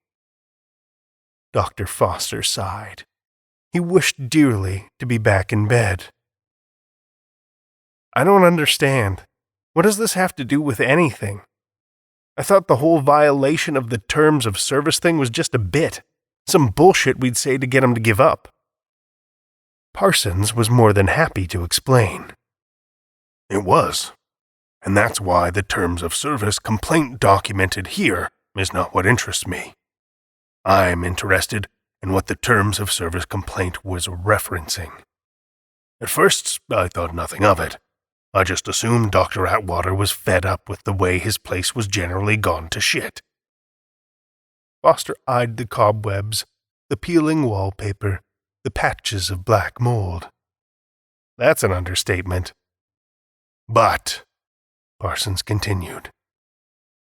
Dr. Foster sighed. He wished dearly to be back in bed. "I don't understand. What does this have to do with anything? I thought the whole violation of the terms of service thing was just a bit. Some bullshit we'd say to get him to give up." Parsons was more than happy to explain. "It was. And that's why the terms of service complaint documented here is not what interests me. I'm interested and what the terms of service complaint was referencing. At first, I thought nothing of it. I just assumed Dr. Atwater was fed up with the way his place was generally gone to shit. Foster eyed the cobwebs, the peeling wallpaper, the patches of black mold. That's an understatement. But, Parsons continued,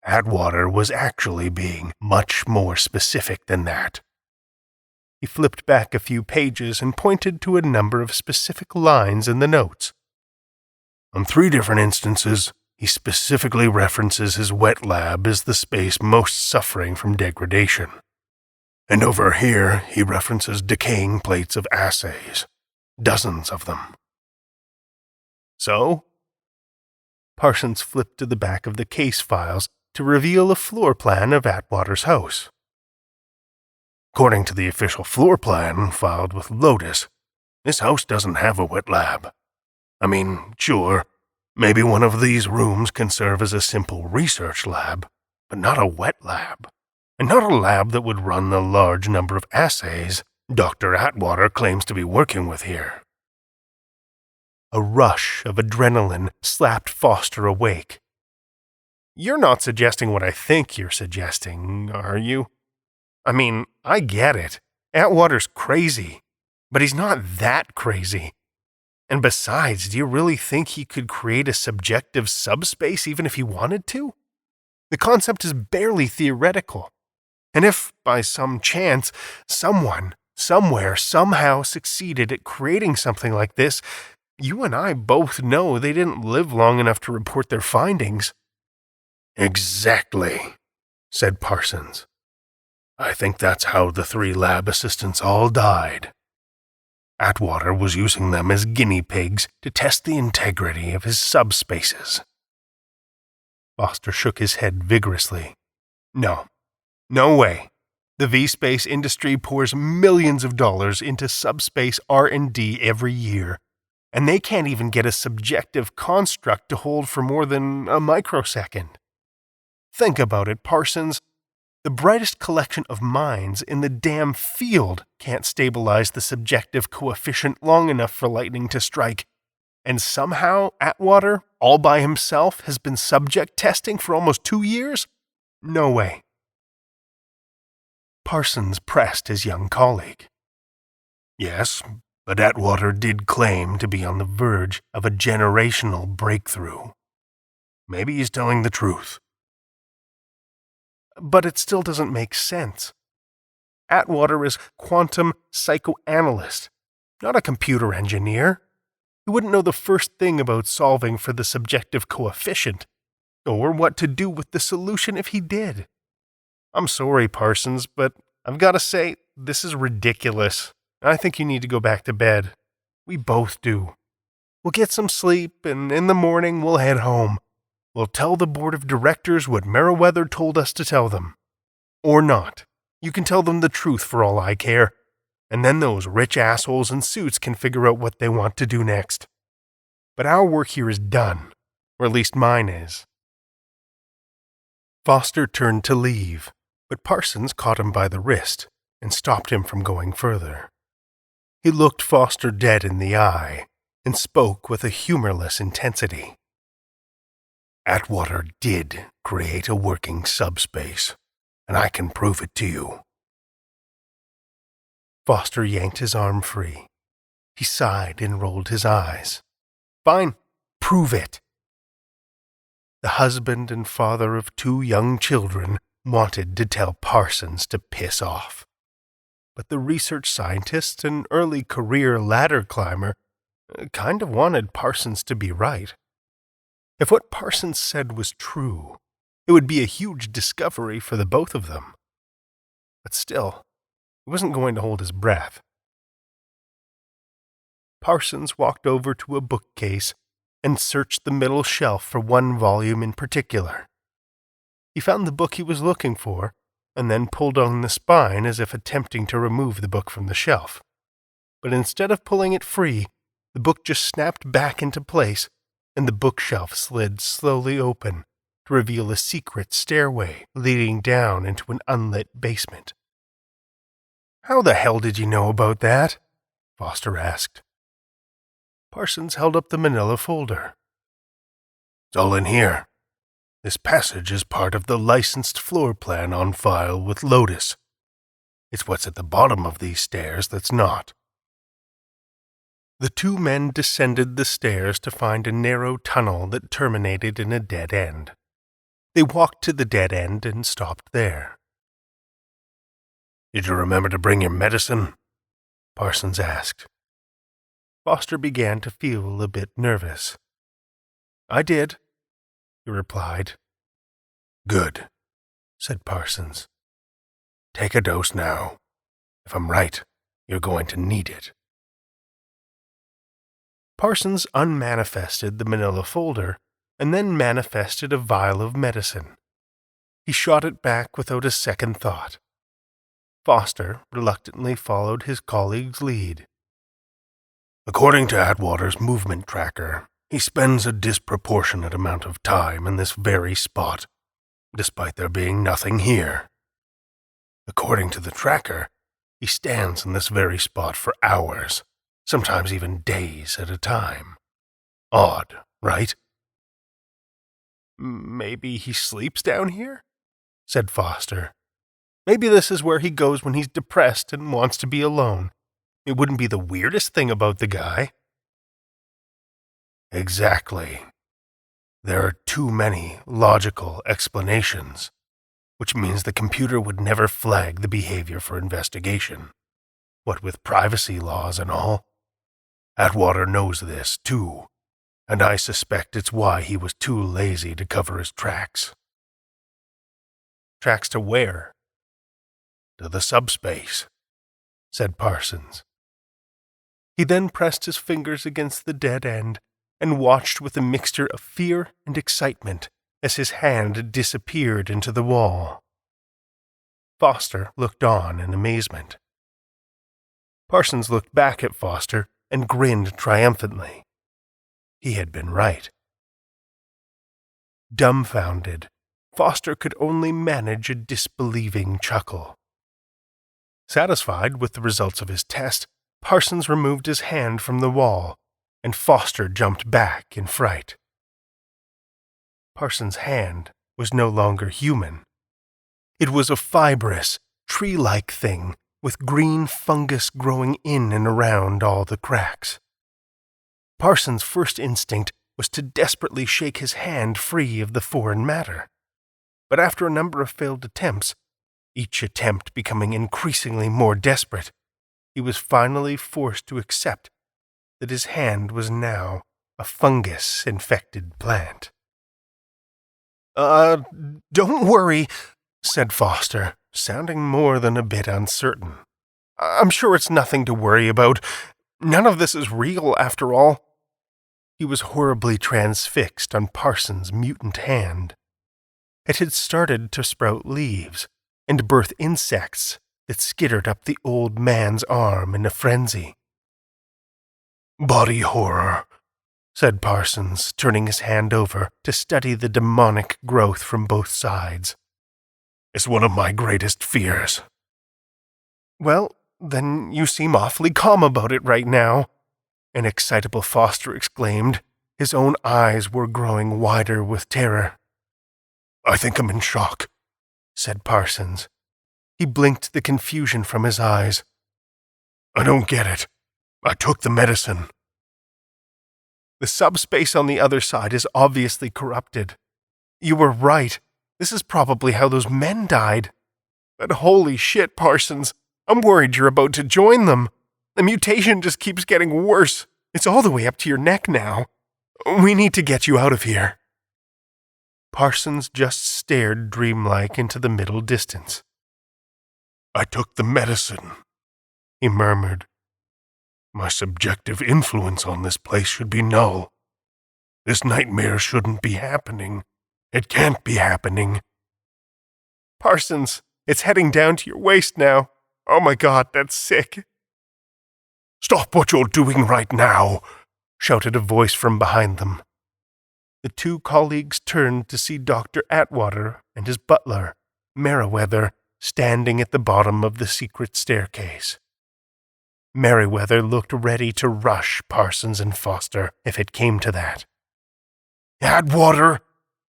Atwater was actually being much more specific than that. He flipped back a few pages and pointed to a number of specific lines in the notes. On 3 different instances, he specifically references his wet lab as the space most suffering from degradation. And over here, he references decaying plates of assays, dozens of them. So? Parsons flipped to the back of the case files to reveal a floor plan of Atwater's house. According to the official floor plan filed with Lotus, this house doesn't have a wet lab. I mean, sure, maybe one of these rooms can serve as a simple research lab, but not a wet lab, and not a lab that would run the large number of assays Dr. Atwater claims to be working with here. A rush of adrenaline slapped Foster awake. You're not suggesting what I think you're suggesting, are you? I mean, I get it. Atwater's crazy, but he's not that crazy. And besides, do you really think he could create a subjective subspace even if he wanted to? The concept is barely theoretical. And if, by some chance, someone, somewhere, somehow succeeded at creating something like this, you and I both know they didn't live long enough to report their findings. Exactly, said Parsons. I think that's how the 3 lab assistants all died. Atwater was using them as guinea pigs to test the integrity of his subspaces. Foster shook his head vigorously. No way. The V-space industry pours millions of dollars into subspace R&D every year, and they can't even get a subjective construct to hold for more than a microsecond. Think about it, Parsons. The brightest collection of minds in the damn field can't stabilize the subjective coefficient long enough for lightning to strike, and somehow Atwater, all by himself, has been subject testing for almost 2 years? No way. Parsons pressed his young colleague. Yes, but Atwater did claim to be on the verge of a generational breakthrough. Maybe he's telling the truth. But it still doesn't make sense. Atwater is quantum psychoanalyst, not a computer engineer. He wouldn't know the first thing about solving for the subjective coefficient, or what to do with the solution if he did. I'm sorry, Parsons, but I've got to say, this is ridiculous. I think you need to go back to bed. We both do. We'll get some sleep, and in the morning we'll head home. We'll tell the board of directors what Meriwether told us to tell them. Or not. You can tell them the truth for all I care, and then those rich assholes in suits can figure out what they want to do next. But our work here is done, or at least mine is. Foster turned to leave, but Parsons caught him by the wrist and stopped him from going further. He looked Foster dead in the eye and spoke with a humorless intensity. Atwater did create a working subspace, and I can prove it to you. Foster yanked his arm free. He sighed and rolled his eyes. Fine, prove it. The husband and father of 2 young children wanted to tell Parsons to piss off. But the research scientist and early career ladder climber kind of wanted Parsons to be right. If what Parsons said was true, it would be a huge discovery for the both of them. But still, he wasn't going to hold his breath. Parsons walked over to a bookcase and searched the middle shelf for one volume in particular. He found the book he was looking for, and then pulled on the spine as if attempting to remove the book from the shelf. But instead of pulling it free, the book just snapped back into place, and the bookshelf slid slowly open to reveal a secret stairway leading down into an unlit basement. How the hell did you know about that? Foster asked. Parsons held up the manila folder. It's all in here. This passage is part of the licensed floor plan on file with Lotus. It's what's at the bottom of these stairs that's not. The two men descended the stairs to find a narrow tunnel that terminated in a dead end. They walked to the dead end and stopped there. Did you remember to bring your medicine? Parsons asked. Foster began to feel a bit nervous. I did, he replied. Good, said Parsons. Take a dose now. If I'm right, you're going to need it. Parsons unmanifested the manila folder and then manifested a vial of medicine. He shot it back without a second thought. Foster reluctantly followed his colleague's lead. According to Atwater's movement tracker, he spends a disproportionate amount of time in this very spot, despite there being nothing here. According to the tracker, he stands in this very spot for hours, sometimes even days at a time. Odd, right? Maybe he sleeps down here? Said Foster. Maybe this is where he goes when he's depressed and wants to be alone. It wouldn't be the weirdest thing about the guy. Exactly. There are too many logical explanations, which means the computer would never flag the behavior for investigation. What with privacy laws and all. Atwater knows this, too, and I suspect it's why he was too lazy to cover his tracks. Tracks to where? To the subspace, said Parsons. He then pressed his fingers against the dead end and watched with a mixture of fear and excitement as his hand disappeared into the wall. Foster looked on in amazement. Parsons looked back at Foster and grinned triumphantly. He had been right. Dumbfounded, Foster could only manage a disbelieving chuckle. Satisfied with the results of his test, Parsons removed his hand from the wall, and Foster jumped back in fright. Parsons' hand was no longer human. It was a fibrous, tree-like thing with green fungus growing in and around all the cracks. Parsons' first instinct was to desperately shake his hand free of the foreign matter. But after a number of failed attempts, each attempt becoming increasingly more desperate, he was finally forced to accept that his hand was now a fungus-infected plant. Don't worry, said Foster, sounding more than a bit uncertain. I'm sure it's nothing to worry about. None of this is real, after all. He was horribly transfixed on Parsons' mutant hand. It had started to sprout leaves and birth insects that skittered up the old man's arm in a frenzy. Body horror, said Parsons, turning his hand over to study the demonic growth from both sides. It's one of my greatest fears. Well, then you seem awfully calm about it right now, an excitable Foster exclaimed. His own eyes were growing wider with terror. I think I'm in shock, said Parsons. He blinked the confusion from his eyes. I don't get it. I took the medicine. The subspace on the other side is obviously corrupted. You were right. This is probably how those men died. But holy shit, Parsons, I'm worried you're about to join them. The mutation just keeps getting worse. It's all the way up to your neck now. We need to get you out of here. Parsons just stared dreamlike into the middle distance. I took the medicine, he murmured. My subjective influence on this place should be null. This nightmare shouldn't be happening. It can't be happening. Parsons, it's heading down to your waist now. Oh my God, that's sick. Stop what you're doing right now, shouted a voice from behind them. The two colleagues turned to see Dr. Atwater and his butler, Meriwether, standing at the bottom of the secret staircase. Merriweather looked ready to rush Parsons and Foster if it came to that. "Atwater!"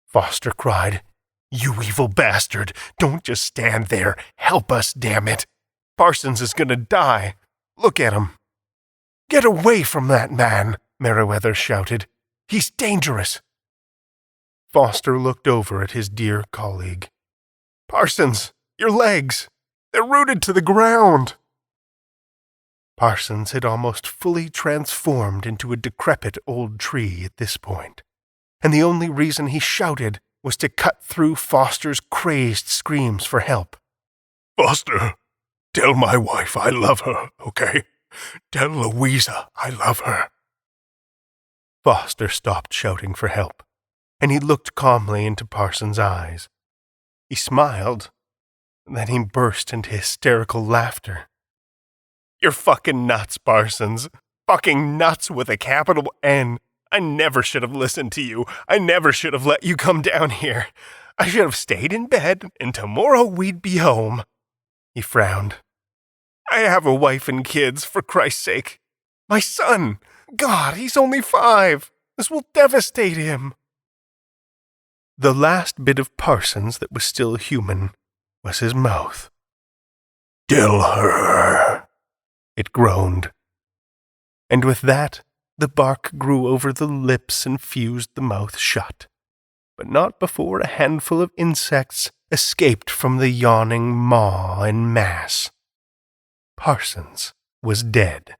Foster cried. "You evil bastard! Don't just stand there! Help us, damn it! Parsons is gonna die! Look at him!" "Get away from that man!" Merriweather shouted. "He's dangerous!" Foster looked over at his dear colleague. "Parsons, your legs! They're rooted to the ground!" Parsons had almost fully transformed into a decrepit old tree at this point, and the only reason he shouted was to cut through Foster's crazed screams for help. "Foster, tell my wife I love her, okay? Tell Louisa I love her." Foster stopped shouting for help, and he looked calmly into Parsons' eyes. He smiled, then he burst into hysterical laughter. "You're fucking nuts, Parsons. Fucking nuts with a capital N. I never should have listened to you. I never should have let you come down here. I should have stayed in bed, and tomorrow we'd be home." He frowned. "I have a wife and kids, for Christ's sake. My son! God, he's only 5. This will devastate him." The last bit of Parsons that was still human was his mouth. "Tell her," it groaned. And with that, the bark grew over the lips and fused the mouth shut, but not before a handful of insects escaped from the yawning maw en masse. Parsons was dead.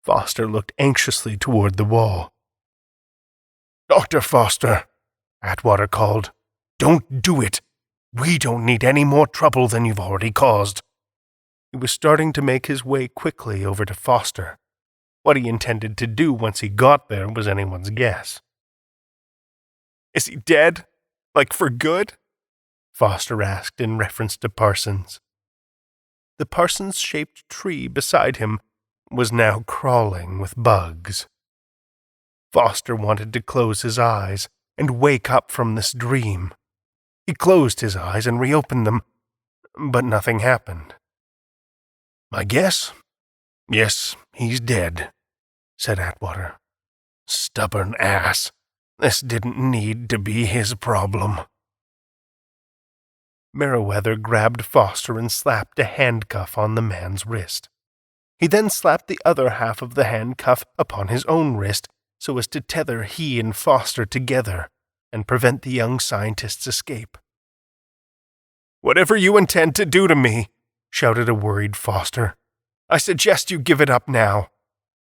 Foster looked anxiously toward the wall. "Dr. Foster," Atwater called, "don't do it. We don't need any more trouble than you've already caused." He was starting to make his way quickly over to Foster. What he intended to do once he got there was anyone's guess. "Is he dead? Like for good?" Foster asked in reference to Parsons. The Parsons-shaped tree beside him was now crawling with bugs. Foster wanted to close his eyes and wake up from this dream. He closed his eyes and reopened them, but nothing happened. "My guess? Yes, he's dead," said Atwater. "Stubborn ass. This didn't need to be his problem." Merriweather grabbed Foster and slapped a handcuff on the man's wrist. He then slapped the other half of the handcuff upon his own wrist so as to tether he and Foster together and prevent the young scientist's escape. "Whatever you intend to do to me," shouted a worried Foster, "I suggest you give it up now.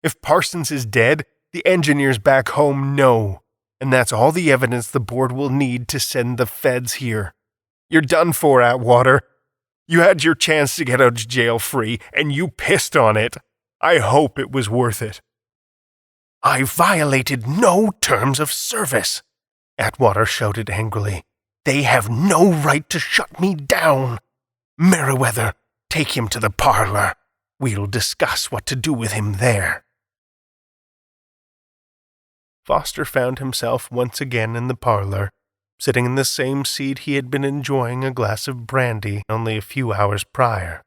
If Parsons is dead, the engineers back home know, and that's all the evidence the board will need to send the feds here. You're done for, Atwater. You had your chance to get out of jail free, and you pissed on it. I hope it was worth it." "I violated no terms of service," Atwater shouted angrily. "They have no right to shut me down. Merriweather, take him to the parlor. We'll discuss what to do with him there." Foster found himself once again in the parlor, sitting in the same seat he had been enjoying a glass of brandy only a few hours prior.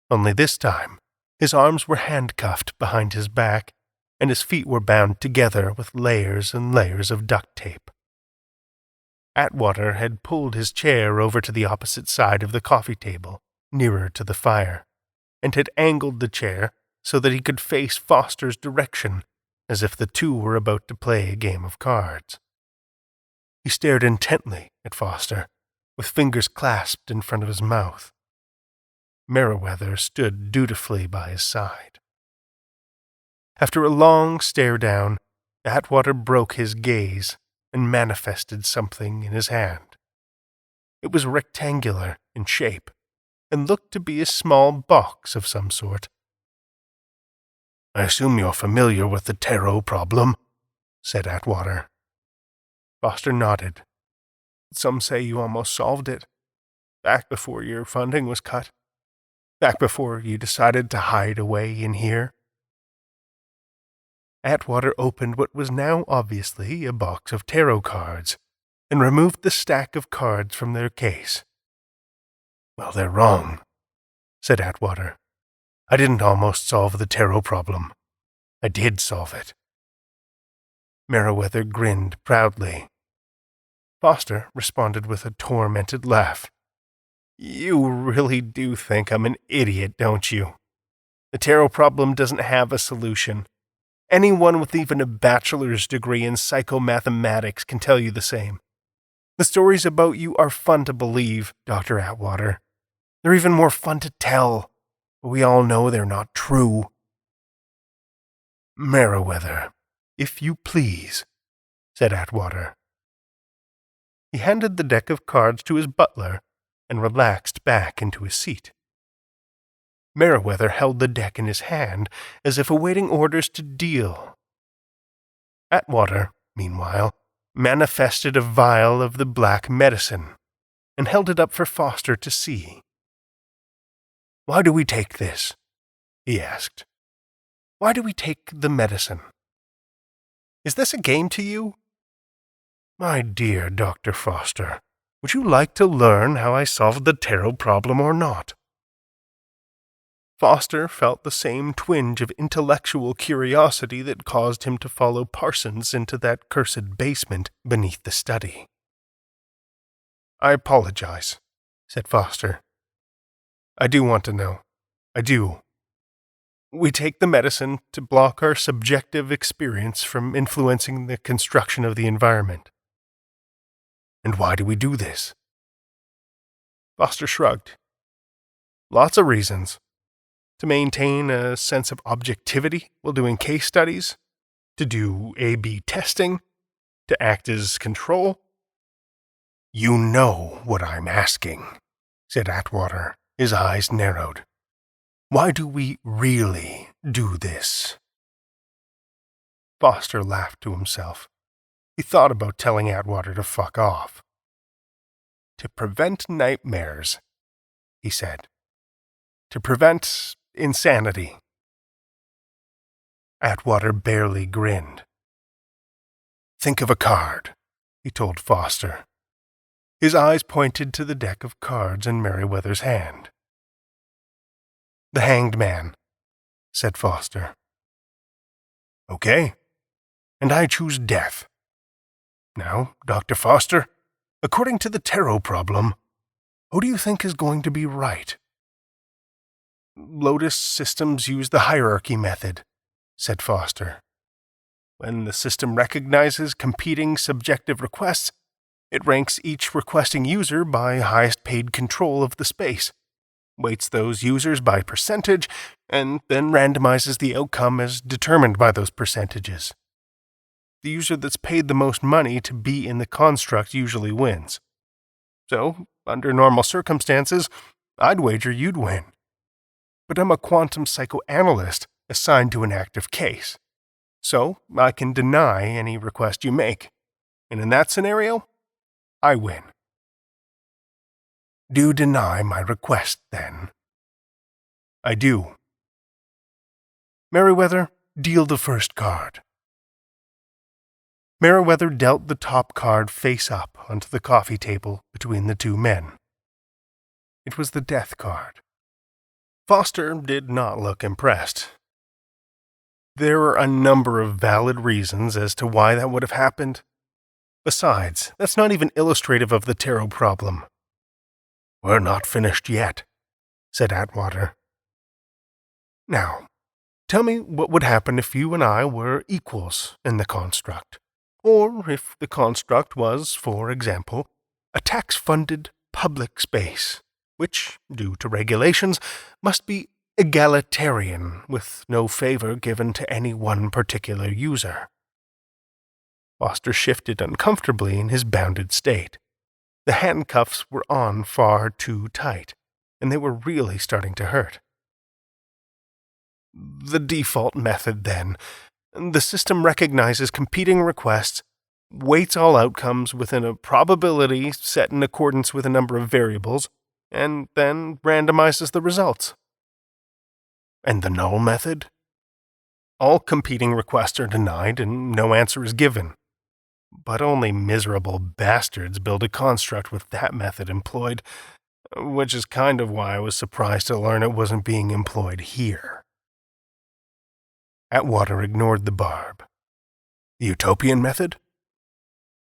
Only this time, his arms were handcuffed behind his back, and his feet were bound together with layers and layers of duct tape. Atwater had pulled his chair over to the opposite side of the coffee table, nearer to the fire, and had angled the chair so that he could face Foster's direction, as if the two were about to play a game of cards. He stared intently at Foster, with fingers clasped in front of his mouth. Merriweather stood dutifully by his side. After a long stare-down, Atwater broke his gaze and manifested something in his hand. It was rectangular in shape, and looked to be a small box of some sort. "I assume you're familiar with the tarot problem," said Atwater. Foster nodded. "Some say you almost solved it, back before your funding was cut, back before you decided to hide away in here." Atwater opened what was now obviously a box of tarot cards, and removed the stack of cards from their case. Well, they're wrong, said Atwater. I didn't almost solve the tarot problem. I did solve it. Merriweather grinned proudly. Foster responded with a tormented laugh. You really do think I'm an idiot, don't you? The tarot problem doesn't have a solution. Anyone with even a bachelor's degree in psychomathematics can tell you the same. The stories about you are fun to believe, Dr. Atwater. They're even more fun to tell, but we all know they're not true. Merriweather, if you please, said Atwater. He handed the deck of cards to his butler and relaxed back into his seat. Merriweather held the deck in his hand as if awaiting orders to deal. Atwater, meanwhile, manifested a vial of the black medicine and held it up for Foster to see. Why do we take this? He asked. Why do we take the medicine? Is this a game to you? My dear Dr. Foster, would you like to learn how I solved the tarot problem or not? Foster felt the same twinge of intellectual curiosity that caused him to follow Parsons into that cursed basement beneath the study. I apologize, said Foster. I do want to know. I do. We take the medicine to block our subjective experience from influencing the construction of the environment. And why do we do this? Foster shrugged. Lots of reasons. To maintain a sense of objectivity while doing case studies, to do A/B testing, to act as control. You know what I'm asking, said Atwater, his eyes narrowed. Why do we really do this? Foster laughed to himself. He thought about telling Atwater to fuck off. To prevent nightmares, he said. To prevent insanity. Atwater barely grinned. Think of a card, he told Foster. His eyes pointed to the deck of cards in Merriweather's hand. The Hanged Man, said Foster. Okay, and I choose death. Now, Dr. Foster, according to the tarot problem, who do you think is going to be right? Lotus systems use the hierarchy method, said Foster. When the system recognizes competing subjective requests, it ranks each requesting user by highest paid control of the space, weights those users by percentage, and then randomizes the outcome as determined by those percentages. The user that's paid the most money to be in the construct usually wins. So, under normal circumstances, I'd wager you'd win. But I'm a quantum psychoanalyst assigned to an active case, so I can deny any request you make. And in that scenario, I win. Do deny my request, then. I do. Merriweather, deal the first card. Merriweather dealt the top card face up onto the coffee table between the two men. It was the death card. Foster did not look impressed. There are a number of valid reasons as to why that would have happened. Besides, that's not even illustrative of the tarot problem. We're not finished yet, said Atwater. Now, tell me what would happen if you and I were equals in the construct, or if the construct was, for example, a tax-funded public space, which, due to regulations, must be egalitarian, with no favor given to any one particular user. Foster shifted uncomfortably in his bounded state. The handcuffs were on far too tight, and they were really starting to hurt. The default method, then. The system recognizes competing requests, weights all outcomes within a probability set in accordance with a number of variables, and then randomizes the results. And the null method? All competing requests are denied and no answer is given. But only miserable bastards build a construct with that method employed. which is kind of why I was surprised to learn it wasn't being employed here. Atwater ignored the barb. The utopian method?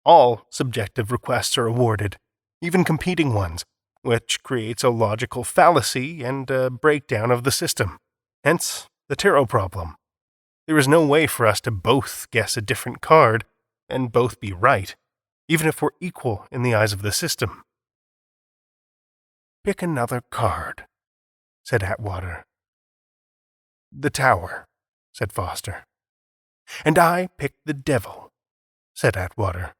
All subjective requests are awarded, even competing ones, which creates a logical fallacy and a breakdown of the system. Hence, the tarot problem. There is no way for us to both guess a different card and both be right, even if we're equal in the eyes of the system. Pick another card, said Atwater. The Tower, said Foster. And I picked the Devil, said Atwater.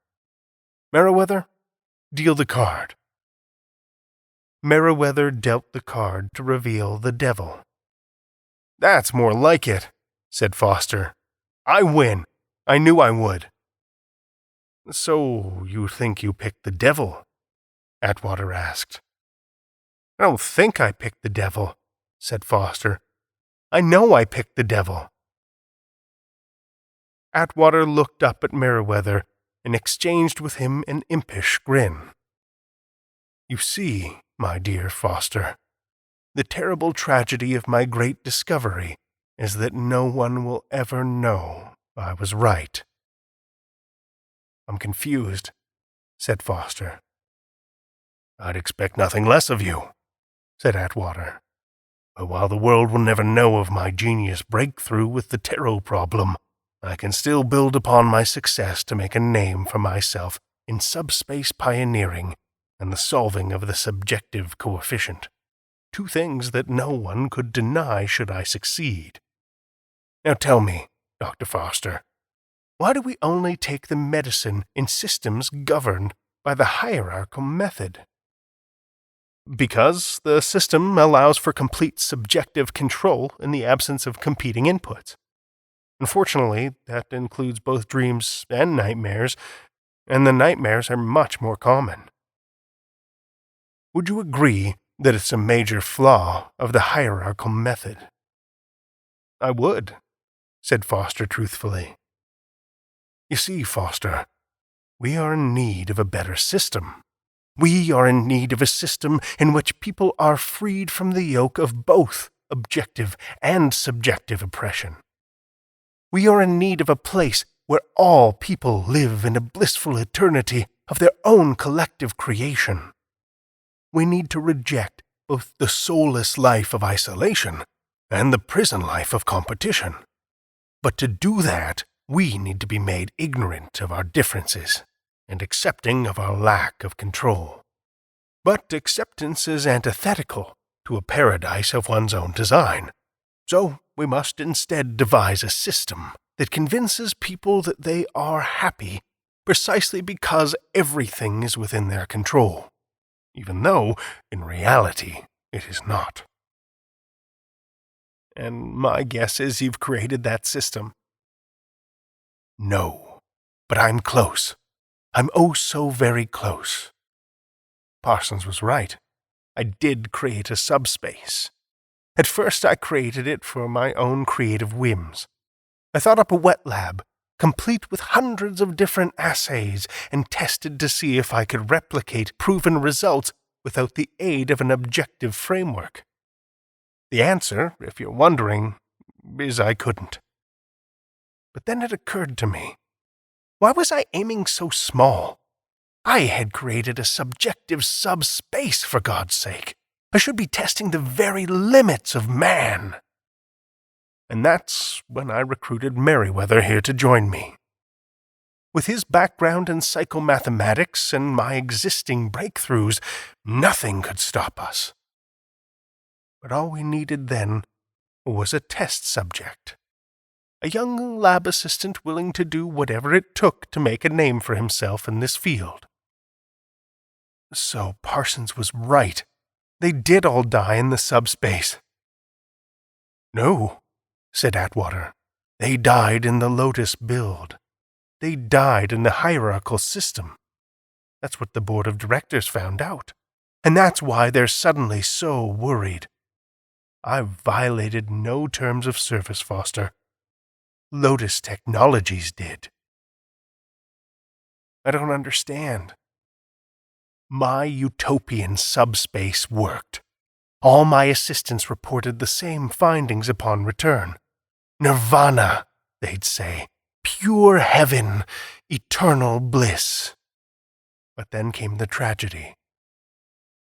Meriwether, deal the card. Meriwether dealt the card to reveal the Devil. That's more like it, said Foster. I win. I knew I would. So you think you picked the Devil? Atwater asked. I don't think I picked the Devil, said Foster. I know I picked the Devil. Atwater looked up at Meriwether and exchanged with him an impish grin. You see, my dear Foster, the terrible tragedy of my great discovery is that no one will ever know I was right. I'm confused, said Foster. I'd expect nothing less of you, said Atwater. But while the world will never know of my genius breakthrough with the tarot problem, I can still build upon my success to make a name for myself in subspace pioneering and the solving of the subjective coefficient. Two things that no one could deny should I succeed. Now tell me, Dr. Foster, why do we only take the medicine in systems governed by the hierarchical method? Because the system allows for complete subjective control in the absence of competing inputs. Unfortunately, that includes both dreams and nightmares, and the nightmares are much more common. Would you agree that it's a major flaw of the hierarchical method? I would, said Foster truthfully. You see, Foster, we are in need of a better system. We are in need of a system in which people are freed from the yoke of both objective and subjective oppression. We are in need of a place where all people live in a blissful eternity of their own collective creation. We need to reject both the soulless life of isolation and the prison life of competition. But to do that, we need to be made ignorant of our differences and accepting of our lack of control. But acceptance is antithetical to a paradise of one's own design. So we must instead devise a system that convinces people that they are happy precisely because everything is within their control, even though, in reality, it is not. And my guess is you've created that system. No, but I'm close. I'm oh so very close. Parsons was right. I did create a subspace. At first I created it for my own creative whims. I thought up a wet lab, complete with hundreds of different assays, and tested to see if I could replicate proven results without the aid of an objective framework. The answer, if you're wondering, is I couldn't. But then it occurred to me, why was I aiming so small? I had created a subjective subspace, for God's sake. I should be testing the very limits of man. And that's when I recruited Meriwether here to join me. With his background in psychomathematics and my existing breakthroughs, nothing could stop us. But all we needed then was a test subject. A young lab assistant willing to do whatever it took to make a name for himself in this field. So Parsons was right. They did all die in the subspace. No, said Atwater. They died in the Lotus build. They died in the hierarchical system. That's what the board of directors found out. And that's why they're suddenly so worried. I've violated no terms of service, Foster. Lotus Technologies did. I don't understand. My utopian subspace worked. All my assistants reported the same findings upon return. Nirvana, they'd say. Pure heaven, eternal bliss. But then came the tragedy.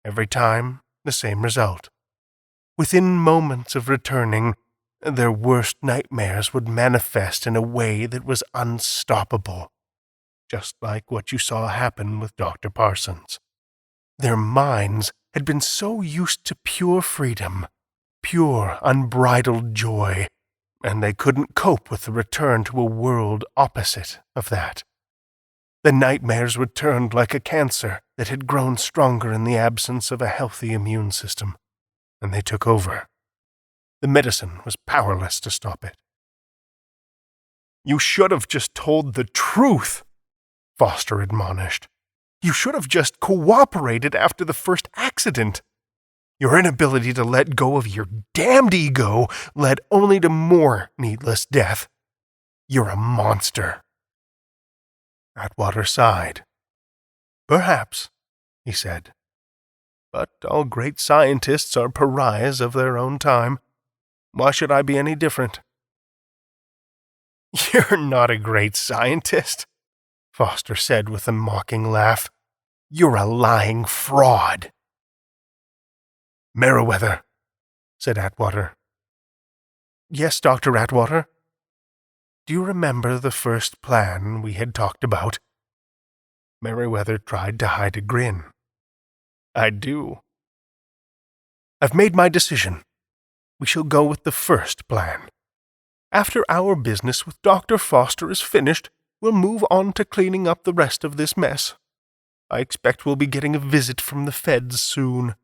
Every time, the same result. Within moments of returning, their worst nightmares would manifest in a way that was unstoppable, just like what you saw happen with Dr. Parsons. Their minds had been so used to pure freedom, pure, unbridled joy, and they couldn't cope with the return to a world opposite of that. The nightmares returned like a cancer that had grown stronger in the absence of a healthy immune system, and they took over. The medicine was powerless to stop it. "You should have just told the truth," Foster admonished. "You should have just cooperated after the first accident. Your inability to let go of your damned ego led only to more needless death. You're a monster." Atwater sighed. "Perhaps," he said. "But all great scientists are pariahs of their own time. Why should I be any different?" "You're not a great scientist," Foster said with a mocking laugh. "You're a lying fraud." "Merriweather," said Atwater. "Yes, Dr. Atwater?" "Do you remember the first plan we had talked about?" Merriweather tried to hide a grin. "I do." "I've made my decision. We shall go with the first plan. After our business with Dr. Foster is finished, we'll move on to cleaning up the rest of this mess. I expect we'll be getting a visit from the feds soon."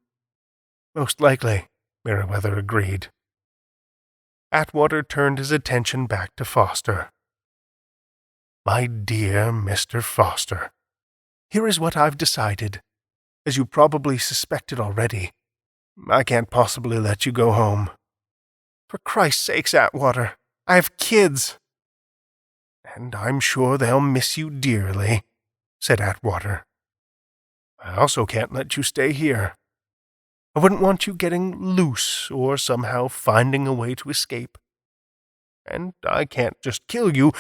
"Most likely," Merriweather agreed. Atwater turned his attention back to Foster. "My dear Mr. Foster, here is what I've decided. As you probably suspected already, I can't possibly let you go home." "For Christ's sakes, Atwater, I have kids." "And I'm sure they'll miss you dearly," said Atwater. "I also can't let you stay here. I wouldn't want you getting loose or somehow finding a way to escape. And I can't just kill you,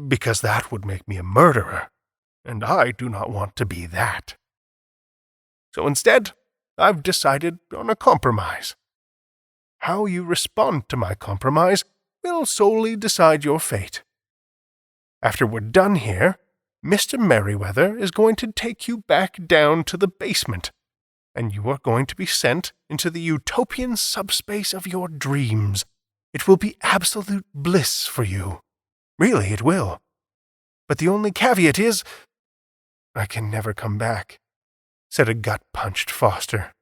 because that would make me a murderer, and I do not want to be that. So instead, I've decided on a compromise. How you respond to my compromise will solely decide your fate. After we're done here, Mr. Merriweather is going to take you back down to the basement, and you are going to be sent into the utopian subspace of your dreams. It will be absolute bliss for you. Really, it will. But the only caveat is, I can never come back," said a gut-punched Foster.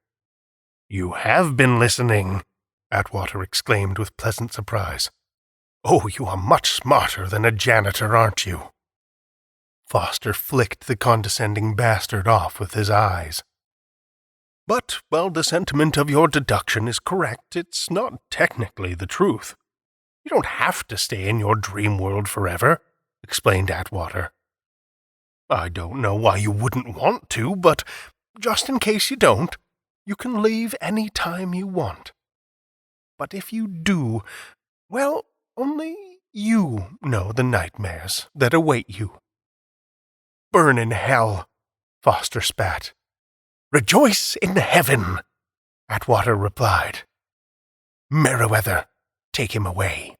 "You have been listening," Atwater exclaimed with pleasant surprise. "Oh, you are much smarter than a janitor, aren't you?" Foster flicked the condescending bastard off with his eyes. "But, while the sentiment of your deduction is correct, it's not technically the truth. You don't have to stay in your dream world forever," explained Atwater. "I don't know why you wouldn't want to, but just in case you don't, you can leave any time you want. But if you do, well, only you know the nightmares that await you." "Burn in hell," Foster spat. "Rejoice in heaven," Atwater replied. "Merriweather, take him away."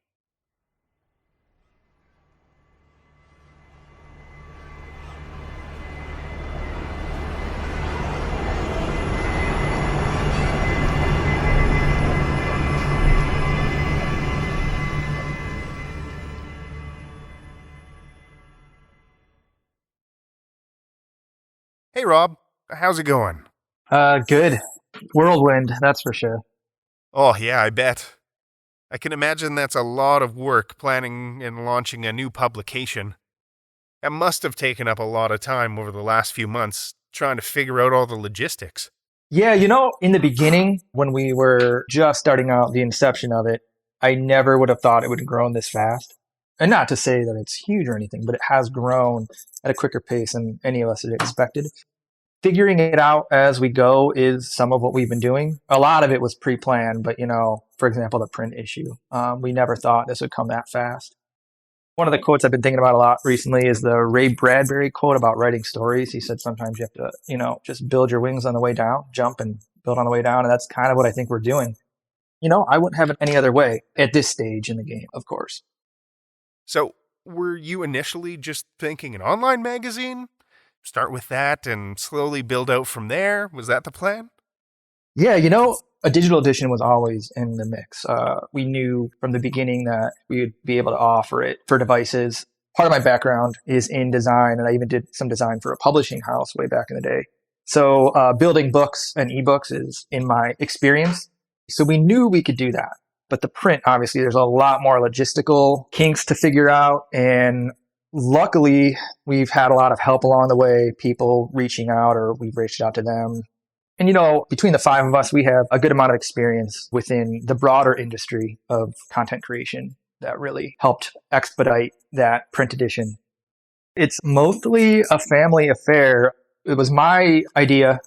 "Hey, Rob. How's it going?" Good. Whirlwind, that's for sure. "Oh, yeah, I bet. I can imagine that's a lot of work planning and launching a new publication. That must have taken up a lot of time over the last few months, trying to figure out all the logistics." Yeah, in the beginning, when we were just starting out the inception of it, I never would have thought it would have grown this fast. And not to say that it's huge or anything, but it has grown at a quicker pace than any of us had expected. Figuring it out as we go is some of what we've been doing. A lot of it was pre-planned, but for example, the print issue, we never thought this would come that fast. One of the quotes I've been thinking about a lot recently is the Ray Bradbury quote about writing stories. He said sometimes you have to, just build your wings on the way down, jump and build on the way down. And that's kind of what I think we're doing. I wouldn't have it any other way at this stage in the game, of course. So, were you initially just thinking an online magazine? Start with that and slowly build out from there? Was that the plan? Yeah, a digital edition was always in the mix. We knew from the beginning that we would be able to offer it for devices. Part of my background is in design, and I even did some design for a publishing house way back in the day. So building books and ebooks is in my experience. So we knew we could do that. But the print, obviously, there's a lot more logistical kinks to figure out. And luckily, we've had a lot of help along the way, people reaching out or we've reached out to them. And, between the five of us, we have a good amount of experience within the broader industry of content creation that really helped expedite that print edition. It's mostly a family affair. It was my idea.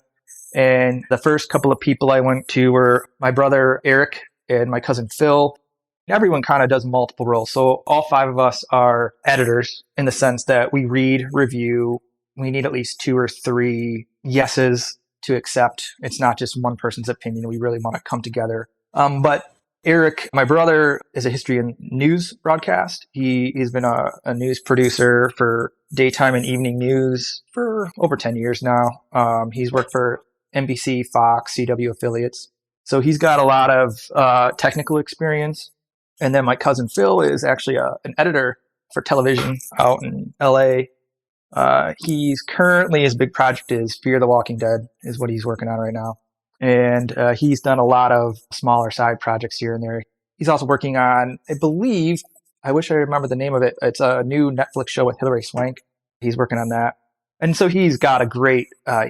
And the first couple of people I went to were my brother, Eric, and my cousin, Phil. Everyone kind of does multiple roles. So all five of us are editors in the sense that we read, review. We need at least 2 or 3 yeses to accept. It's not just one person's opinion. We really want to come together. But Eric, my brother, is a history and news broadcast. He's been a news producer for daytime and evening news for over 10 years now. He's worked for NBC, Fox, CW affiliates. So he's got a lot of technical experience. And then my cousin Phil is actually an editor for television out in LA. He's currently, his big project is Fear the Walking Dead is what he's working on right now. And he's done a lot of smaller side projects here and there. He's also working on, I wish I remember the name of it. It's a new Netflix show with Hilary Swank. He's working on that. And so he's got a great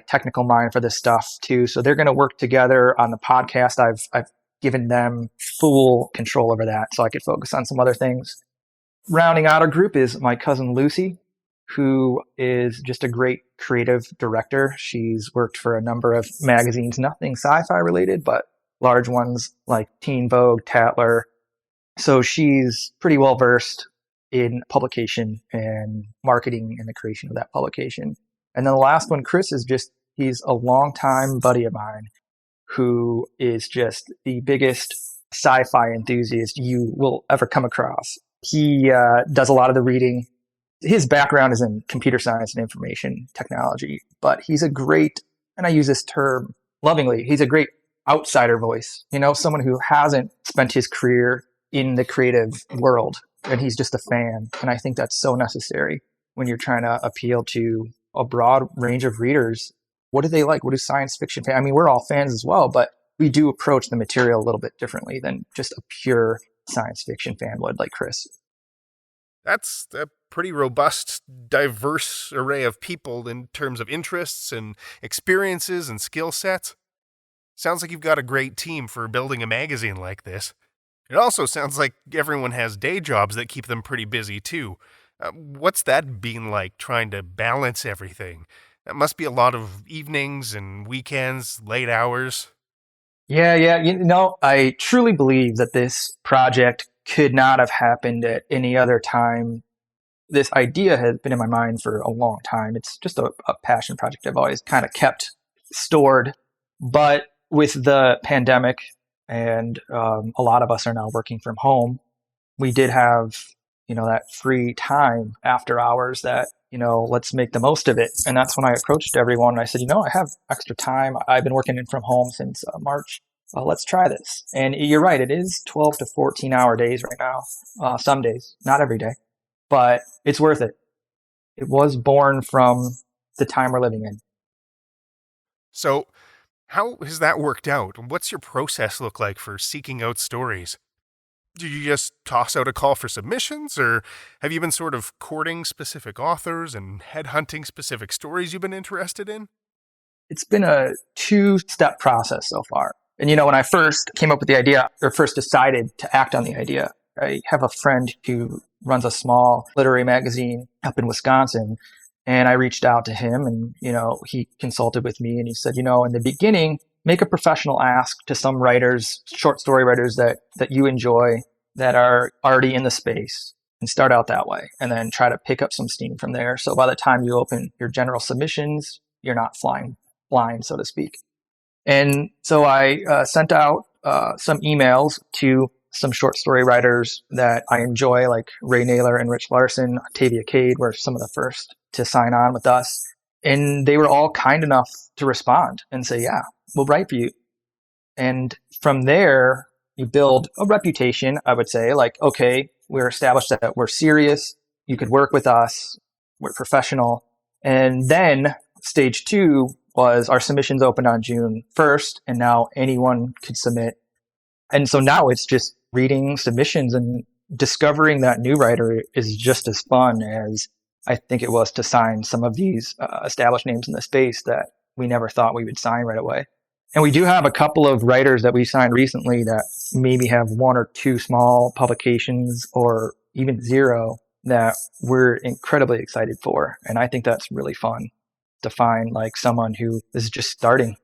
technical mind for this stuff too. So they're going to work together on the podcast. I've given them full control over that so I could focus on some other things. Rounding out our group is my cousin Lucy, who is just a great creative director. She's worked for a number of magazines, nothing sci-fi related, but large ones like Teen Vogue, Tatler. So she's pretty well versed in publication and marketing and the creation of that publication. And then the last one, Chris, he's a longtime buddy of mine who is just the biggest sci-fi enthusiast you will ever come across. He does a lot of the reading. His background is in computer science and information technology, but he's a great, and I use this term lovingly, he's a great outsider voice, someone who hasn't spent his career in the creative world, and he's just a fan. And I think that's so necessary when you're trying to appeal to a broad range of readers. What do they like? What do science fiction fans? I mean, we're all fans as well, but we do approach the material a little bit differently than just a pure science fiction fan would, like Chris. That's a pretty robust, diverse array of people in terms of interests and experiences and skill sets. Sounds like you've got a great team for building a magazine like this. It also sounds like everyone has day jobs that keep them pretty busy too. What's that been like, trying to balance everything? That must be a lot of evenings and weekends, late hours. Yeah. I truly believe that this project could not have happened at any other time. This idea has been in my mind for a long time. It's just a passion project I've always kind of kept stored. But with the pandemic, and a lot of us are now working from home, we did have, that free time after hours that, let's make the most of it. And that's when I approached everyone and I said, I have extra time. I've been working from home since March. Let's try this. And you're right. It is 12 to 14 hour days right now. Some days, not every day, but it's worth it. It was born from the time we're living in. So how has that worked out? What's your process look like for seeking out stories? Do you just toss out a call for submissions, or have you been sort of courting specific authors and headhunting specific stories you've been interested in? It's been a 2-step process so far. And when I first came up with the idea, or first decided to act on the idea, I have a friend who runs a small literary magazine up in Wisconsin. And I reached out to him and, he consulted with me and he said, in the beginning, make a professional ask to some writers, short story writers that you enjoy that are already in the space and start out that way and then try to pick up some steam from there. So by the time you open your general submissions, you're not flying blind, so to speak. And so I sent out some emails to some short story writers that I enjoy, like Ray Naylor and Rich Larson. Octavia Cade were some of the first to sign on with us. And they were all kind enough to respond and say, yeah, we'll write for you. And from there, you build a reputation, I would say, like, okay, we're established that we're serious. You could work with us. We're professional. And then stage 2 was our submissions opened on June 1st, and now anyone could submit. And so now it's just reading submissions and discovering that new writer is just as fun as I think it was to sign some of these established names in the space that we never thought we would sign right away. And we do have a couple of writers that we signed recently that maybe have 1 or 2 small publications or even 0 that we're incredibly excited for. And I think that's really fun to find like someone who is just starting.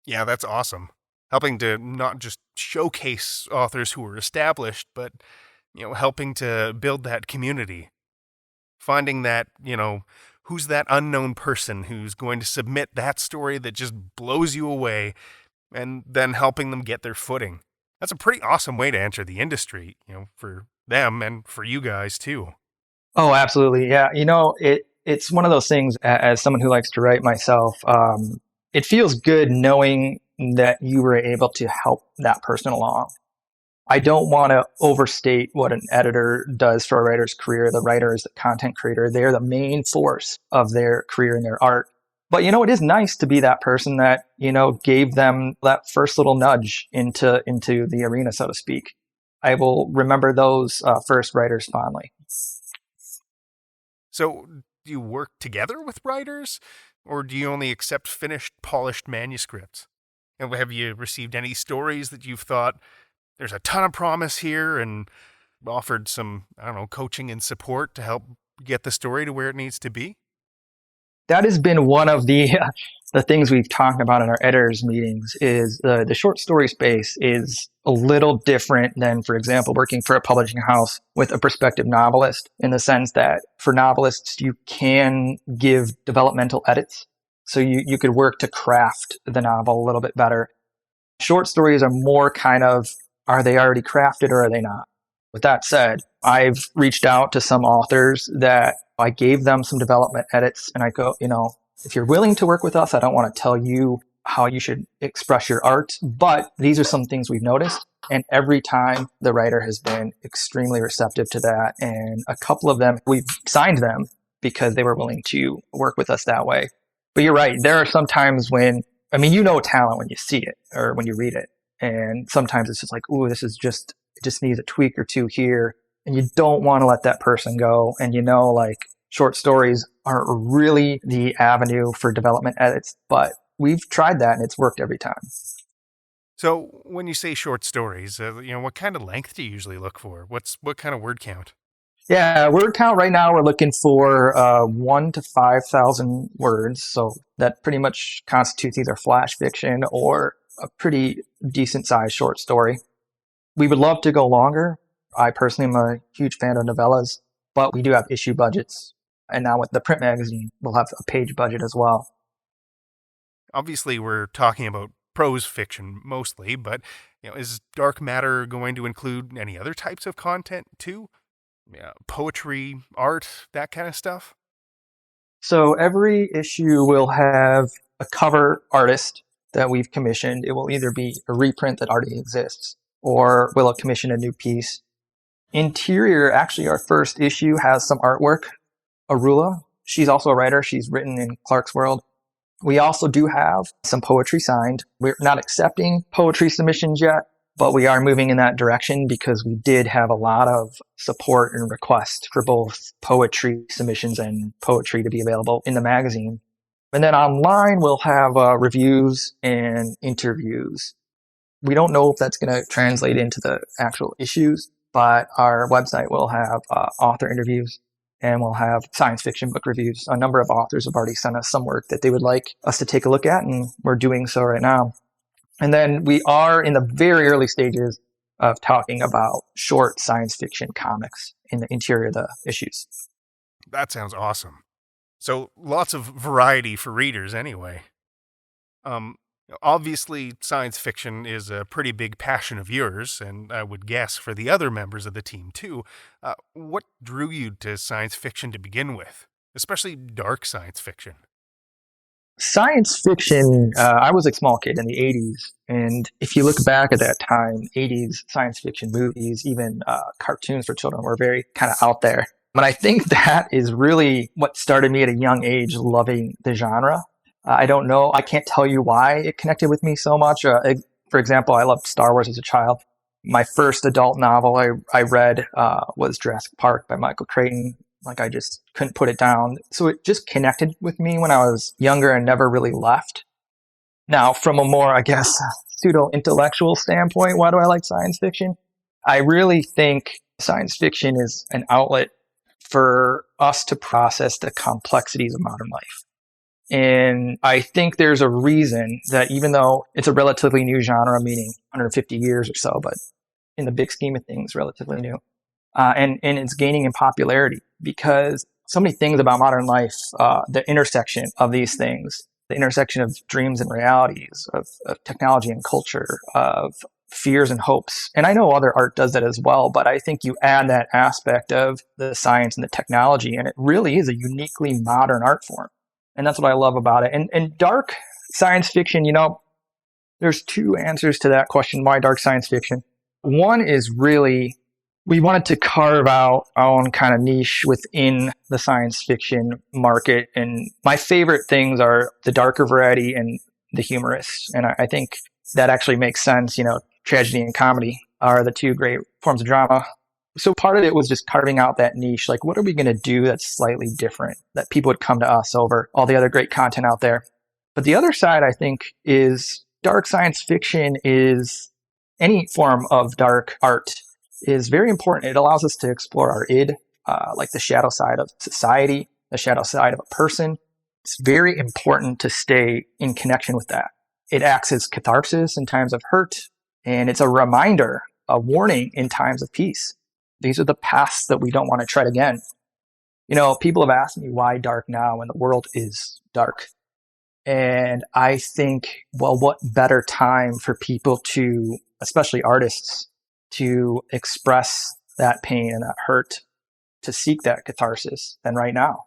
Yeah, that's awesome. Helping to not just showcase authors who are established, but, helping to build that community. Finding that, who's that unknown person who's going to submit that story that just blows you away and then helping them get their footing. That's a pretty awesome way to enter the industry, for them and for you guys too. Oh, absolutely. Yeah. It's one of those things as someone who likes to write myself. It feels good knowing that you were able to help that person along. I don't want to overstate what an editor does for a writer's career. The writer is the content creator. They're the main force of their career and their art. But, it is nice to be that person that, gave them that first little nudge into the arena, so to speak. I will remember those first writers fondly. So do you work together with writers, or do you only accept finished, polished manuscripts? And have you received any stories that you've thought, there's a ton of promise here, and offered some, coaching and support to help get the story to where it needs to be? That has been one of the things we've talked about in our editors meetings is the short story space is a little different than, for example, working for a publishing house with a prospective novelist, in the sense that for novelists, you can give developmental edits. So you could work to craft the novel a little bit better. Short stories are more kind of, are they already crafted or are they not? With that said, I've reached out to some authors that I gave them some development edits and I go, if you're willing to work with us, I don't want to tell you how you should express your art, but these are some things we've noticed. And every time the writer has been extremely receptive to that. And a couple of them, we've signed them because they were willing to work with us that way. But you're right. There are some times when, talent when you see it or when you read it. And sometimes it's just like, ooh, it just needs a tweak or 2 here. And you don't want to let that person go. And short stories aren't really the avenue for development edits, but we've tried that and it's worked every time. So when you say short stories, what kind of length do you usually look for? What kind of word count? Yeah, word count right now, we're looking for 1,000 to 5,000 words. So that pretty much constitutes either flash fiction or a pretty decent sized short story. We would love to go longer. I personally am a huge fan of novellas, but we do have issue budgets. And now with the print magazine, we'll have a page budget as well. Obviously, we're talking about prose fiction mostly, but is Dark Matter going to include any other types of content too? Poetry, art, that kind of stuff? So every issue will have a cover artist that we've commissioned. It will either be a reprint that already exists, or we'll commission a new piece. Interior, actually, our first issue has some artwork. Arula, she's also a writer. She's written in Clark's World. We also do have some poetry signed. We're not accepting poetry submissions yet, but we are moving in that direction because we did have a lot of support and requests for both poetry submissions and poetry to be available in the magazine. And then online, we'll have reviews and interviews. We don't know if that's going to translate into the actual issues, but our website will have author interviews and we'll have science fiction book reviews. A number of authors have already sent us some work that they would like us to take a look at, and we're doing so right now. And then we are in the very early stages of talking about short science fiction comics in the interior of the issues. That sounds awesome. So lots of variety for readers anyway. Obviously, science fiction is a pretty big passion of yours, and I would guess for the other members of the team too. What drew you to science fiction to begin with, especially dark science fiction? Science fiction, I was a small kid in the 80s. And if you look back at that time, 80s science fiction movies, even cartoons for children were very kind of out there. But I think that is really what started me at a young age loving the genre. I don't know. I can't tell you why it connected with me so much. For example, I loved Star Wars as a child. My first adult novel I read was Jurassic Park by Michael Crichton. Like, I just couldn't put it down. So it just connected with me when I was younger and never really left. Now, from a more, I guess, pseudo-intellectual standpoint, why do I like science fiction? I really think science fiction is an outlet for us to process the complexities of modern life. And I think there's a reason that even though it's a relatively new genre, meaning 150 years or so, but in the big scheme of things, relatively new, and it's gaining in popularity because so many things about modern life, the intersection of these things, the intersection of dreams and realities, of technology and culture, of fears and hopes. And I know other art does that as well, but I think you add that aspect of the science and the technology, and it really is a uniquely modern art form. And that's what I love about it. And dark science fiction, there's two answers to that question, why dark science fiction. One is really, we wanted to carve out our own kind of niche within the science fiction market. And my favorite things are the darker variety and the humorous. And I think that actually makes sense. Tragedy and comedy are the two great forms of drama. So part of it was just carving out that niche. Like, what are we going to do that's slightly different, that people would come to us over all the other great content out there? But the other side, I think, is dark science fiction is any form of dark art is very important. It allows us to explore our id, like the shadow side of society, the shadow side of a person. It's very important to stay in connection with that. It acts as catharsis in times of hurt, and it's a reminder, a warning in times of peace. These are the paths that we don't want to tread again. People have asked me why dark now when the world is dark. And I think, well, what better time for people to, especially artists, to express that pain and that hurt, to seek that catharsis than right now.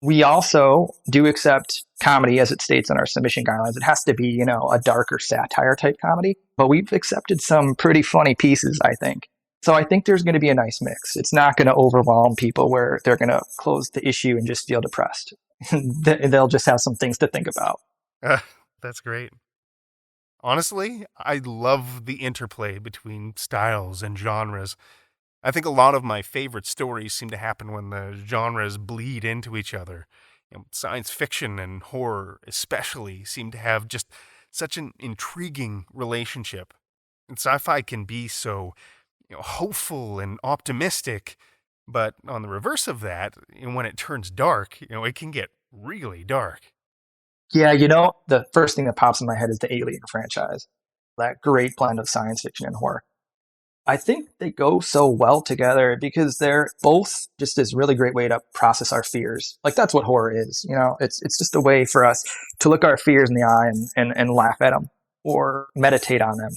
We also do accept comedy as it states in our submission guidelines. It has to be, a darker satire type comedy, but we've accepted some pretty funny pieces, I think. So I think there's going to be a nice mix. It's not going to overwhelm people where they're going to close the issue and just feel depressed. They'll just have some things to think about. That's great. Honestly, I love the interplay between styles and genres. I think a lot of my favorite stories seem to happen when the genres bleed into each other. Science fiction and horror especially seem to have just such an intriguing relationship. And sci-fi can be so hopeful and optimistic, but on the reverse of that, when it turns dark, it can get really dark. Yeah, the first thing that pops in my head is the Alien franchise, that great blend of science fiction and horror. I think they go so well together because they're both just this really great way to process our fears. Like, that's what horror is. It's just a way for us to look our fears in the eye and laugh at them or meditate on them.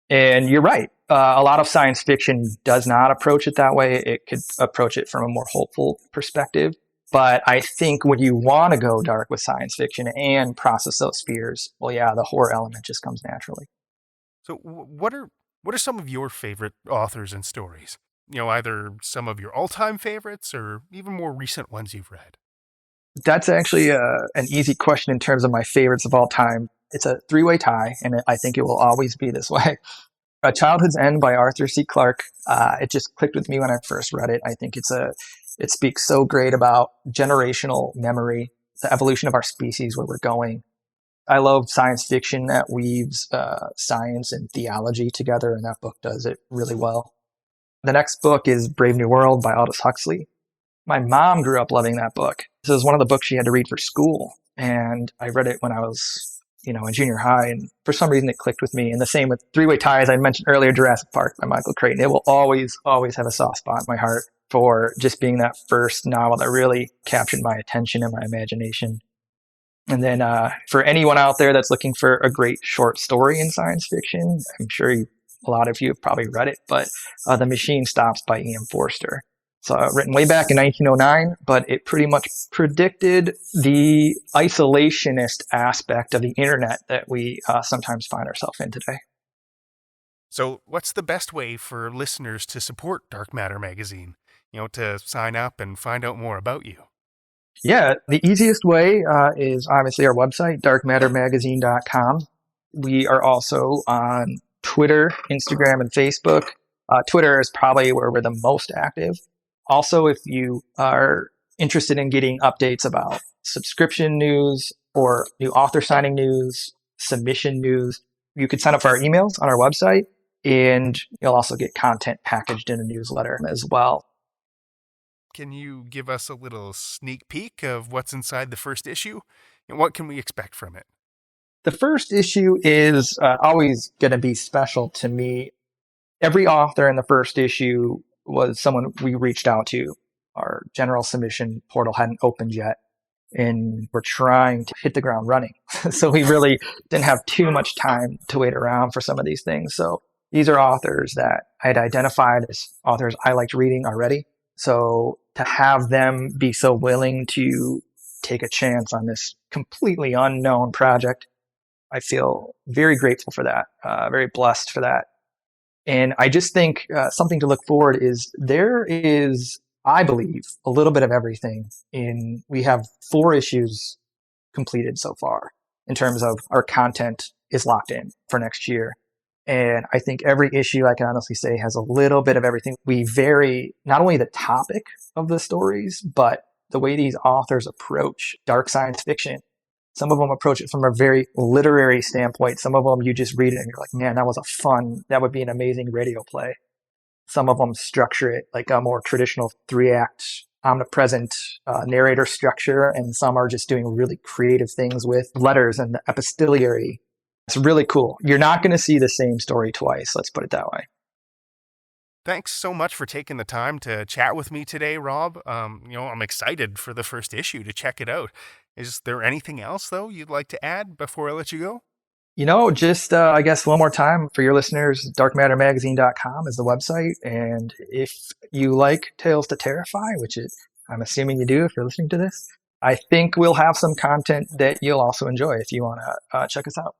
And you're right. A lot of science fiction does not approach it that way. It could approach it from a more hopeful perspective. But I think when you want to go dark with science fiction and process those fears, well, yeah, the horror element just comes naturally. So what are some of your favorite authors and stories? Either some of your all-time favorites or even more recent ones you've read. That's actually an easy question in terms of my favorites of all time. It's a three-way tie, and I think it will always be this way. A Childhood's End by Arthur C. Clarke. It just clicked with me when I first read it. I think it speaks so great about generational memory, the evolution of our species, where we're going. I love science fiction that weaves science and theology together, and that book does it really well. The next book is Brave New World by Aldous Huxley. My mom grew up loving that book. This was one of the books she had to read for school. And I read it when I was, in junior high. And for some reason it clicked with me. And the same with Three-Way Ties. I mentioned earlier, Jurassic Park by Michael Crichton. It will always, always have a soft spot in my heart for just being that first novel that really captured my attention and my imagination. And then for anyone out there that's looking for a great short story in science fiction, I'm sure a lot of you have probably read it, but The Machine Stops by E.M. Forster. It's written way back in 1909, but it pretty much predicted the isolationist aspect of the internet that we sometimes find ourselves in today. So what's the best way for listeners to support Dark Matter Magazine? To sign up and find out more about you? Yeah, the easiest way is obviously our website, darkmattermagazine.com. We are also on Twitter, Instagram, and Facebook. Twitter is probably where we're the most active. Also, if you are interested in getting updates about subscription news or new author signing news, submission news, you could sign up for our emails on our website, and you'll also get content packaged in a newsletter as well. Can you give us a little sneak peek of what's inside the first issue? And what can we expect from it? The first issue is always going to be special to me. Every author in the first issue was someone we reached out to. Our general submission portal hadn't opened yet, and we're trying to hit the ground running. So we really didn't have too much time to wait around for some of these things. So these are authors that I had identified as authors I liked reading already. So to have them be so willing to take a chance on this completely unknown project, I feel very grateful for that, very blessed for that. And I just think something to look forward is there is, I believe, a little bit of everything we have 4 issues completed so far in terms of our content is locked in for next year. And I think every issue, I can honestly say, has a little bit of everything. We vary not only the topic of the stories, but the way these authors approach dark science fiction. Some of them approach it from a very literary standpoint. Some of them you just read it and you're like, man, that would be an amazing radio play. Some of them structure it like a more traditional 3-act, omnipresent narrator structure. And some are just doing really creative things with letters and the epistolary. It's really cool. You're not going to see the same story twice. Let's put it that way. Thanks so much for taking the time to chat with me today, Rob. I'm excited for the first issue to check it out. Is there anything else, though, you'd like to add before I let you go? Just, I guess one more time for your listeners, darkmattermagazine.com is the website. And if you like Tales to Terrify, which I'm assuming you do if you're listening to this, I think we'll have some content that you'll also enjoy if you want to check us out.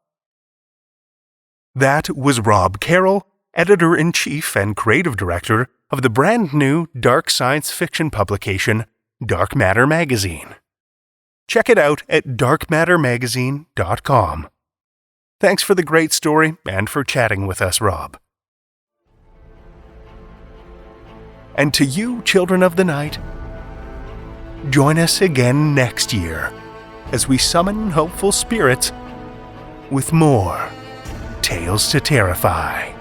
That was Rob Carroll, Editor-in-Chief and Creative Director of the brand new dark science fiction publication, Dark Matter Magazine. Check it out at darkmattermagazine.com. Thanks for the great story and for chatting with us, Rob. And to you, children of the night, join us again next year as we summon hopeful spirits with more Tales to Terrify.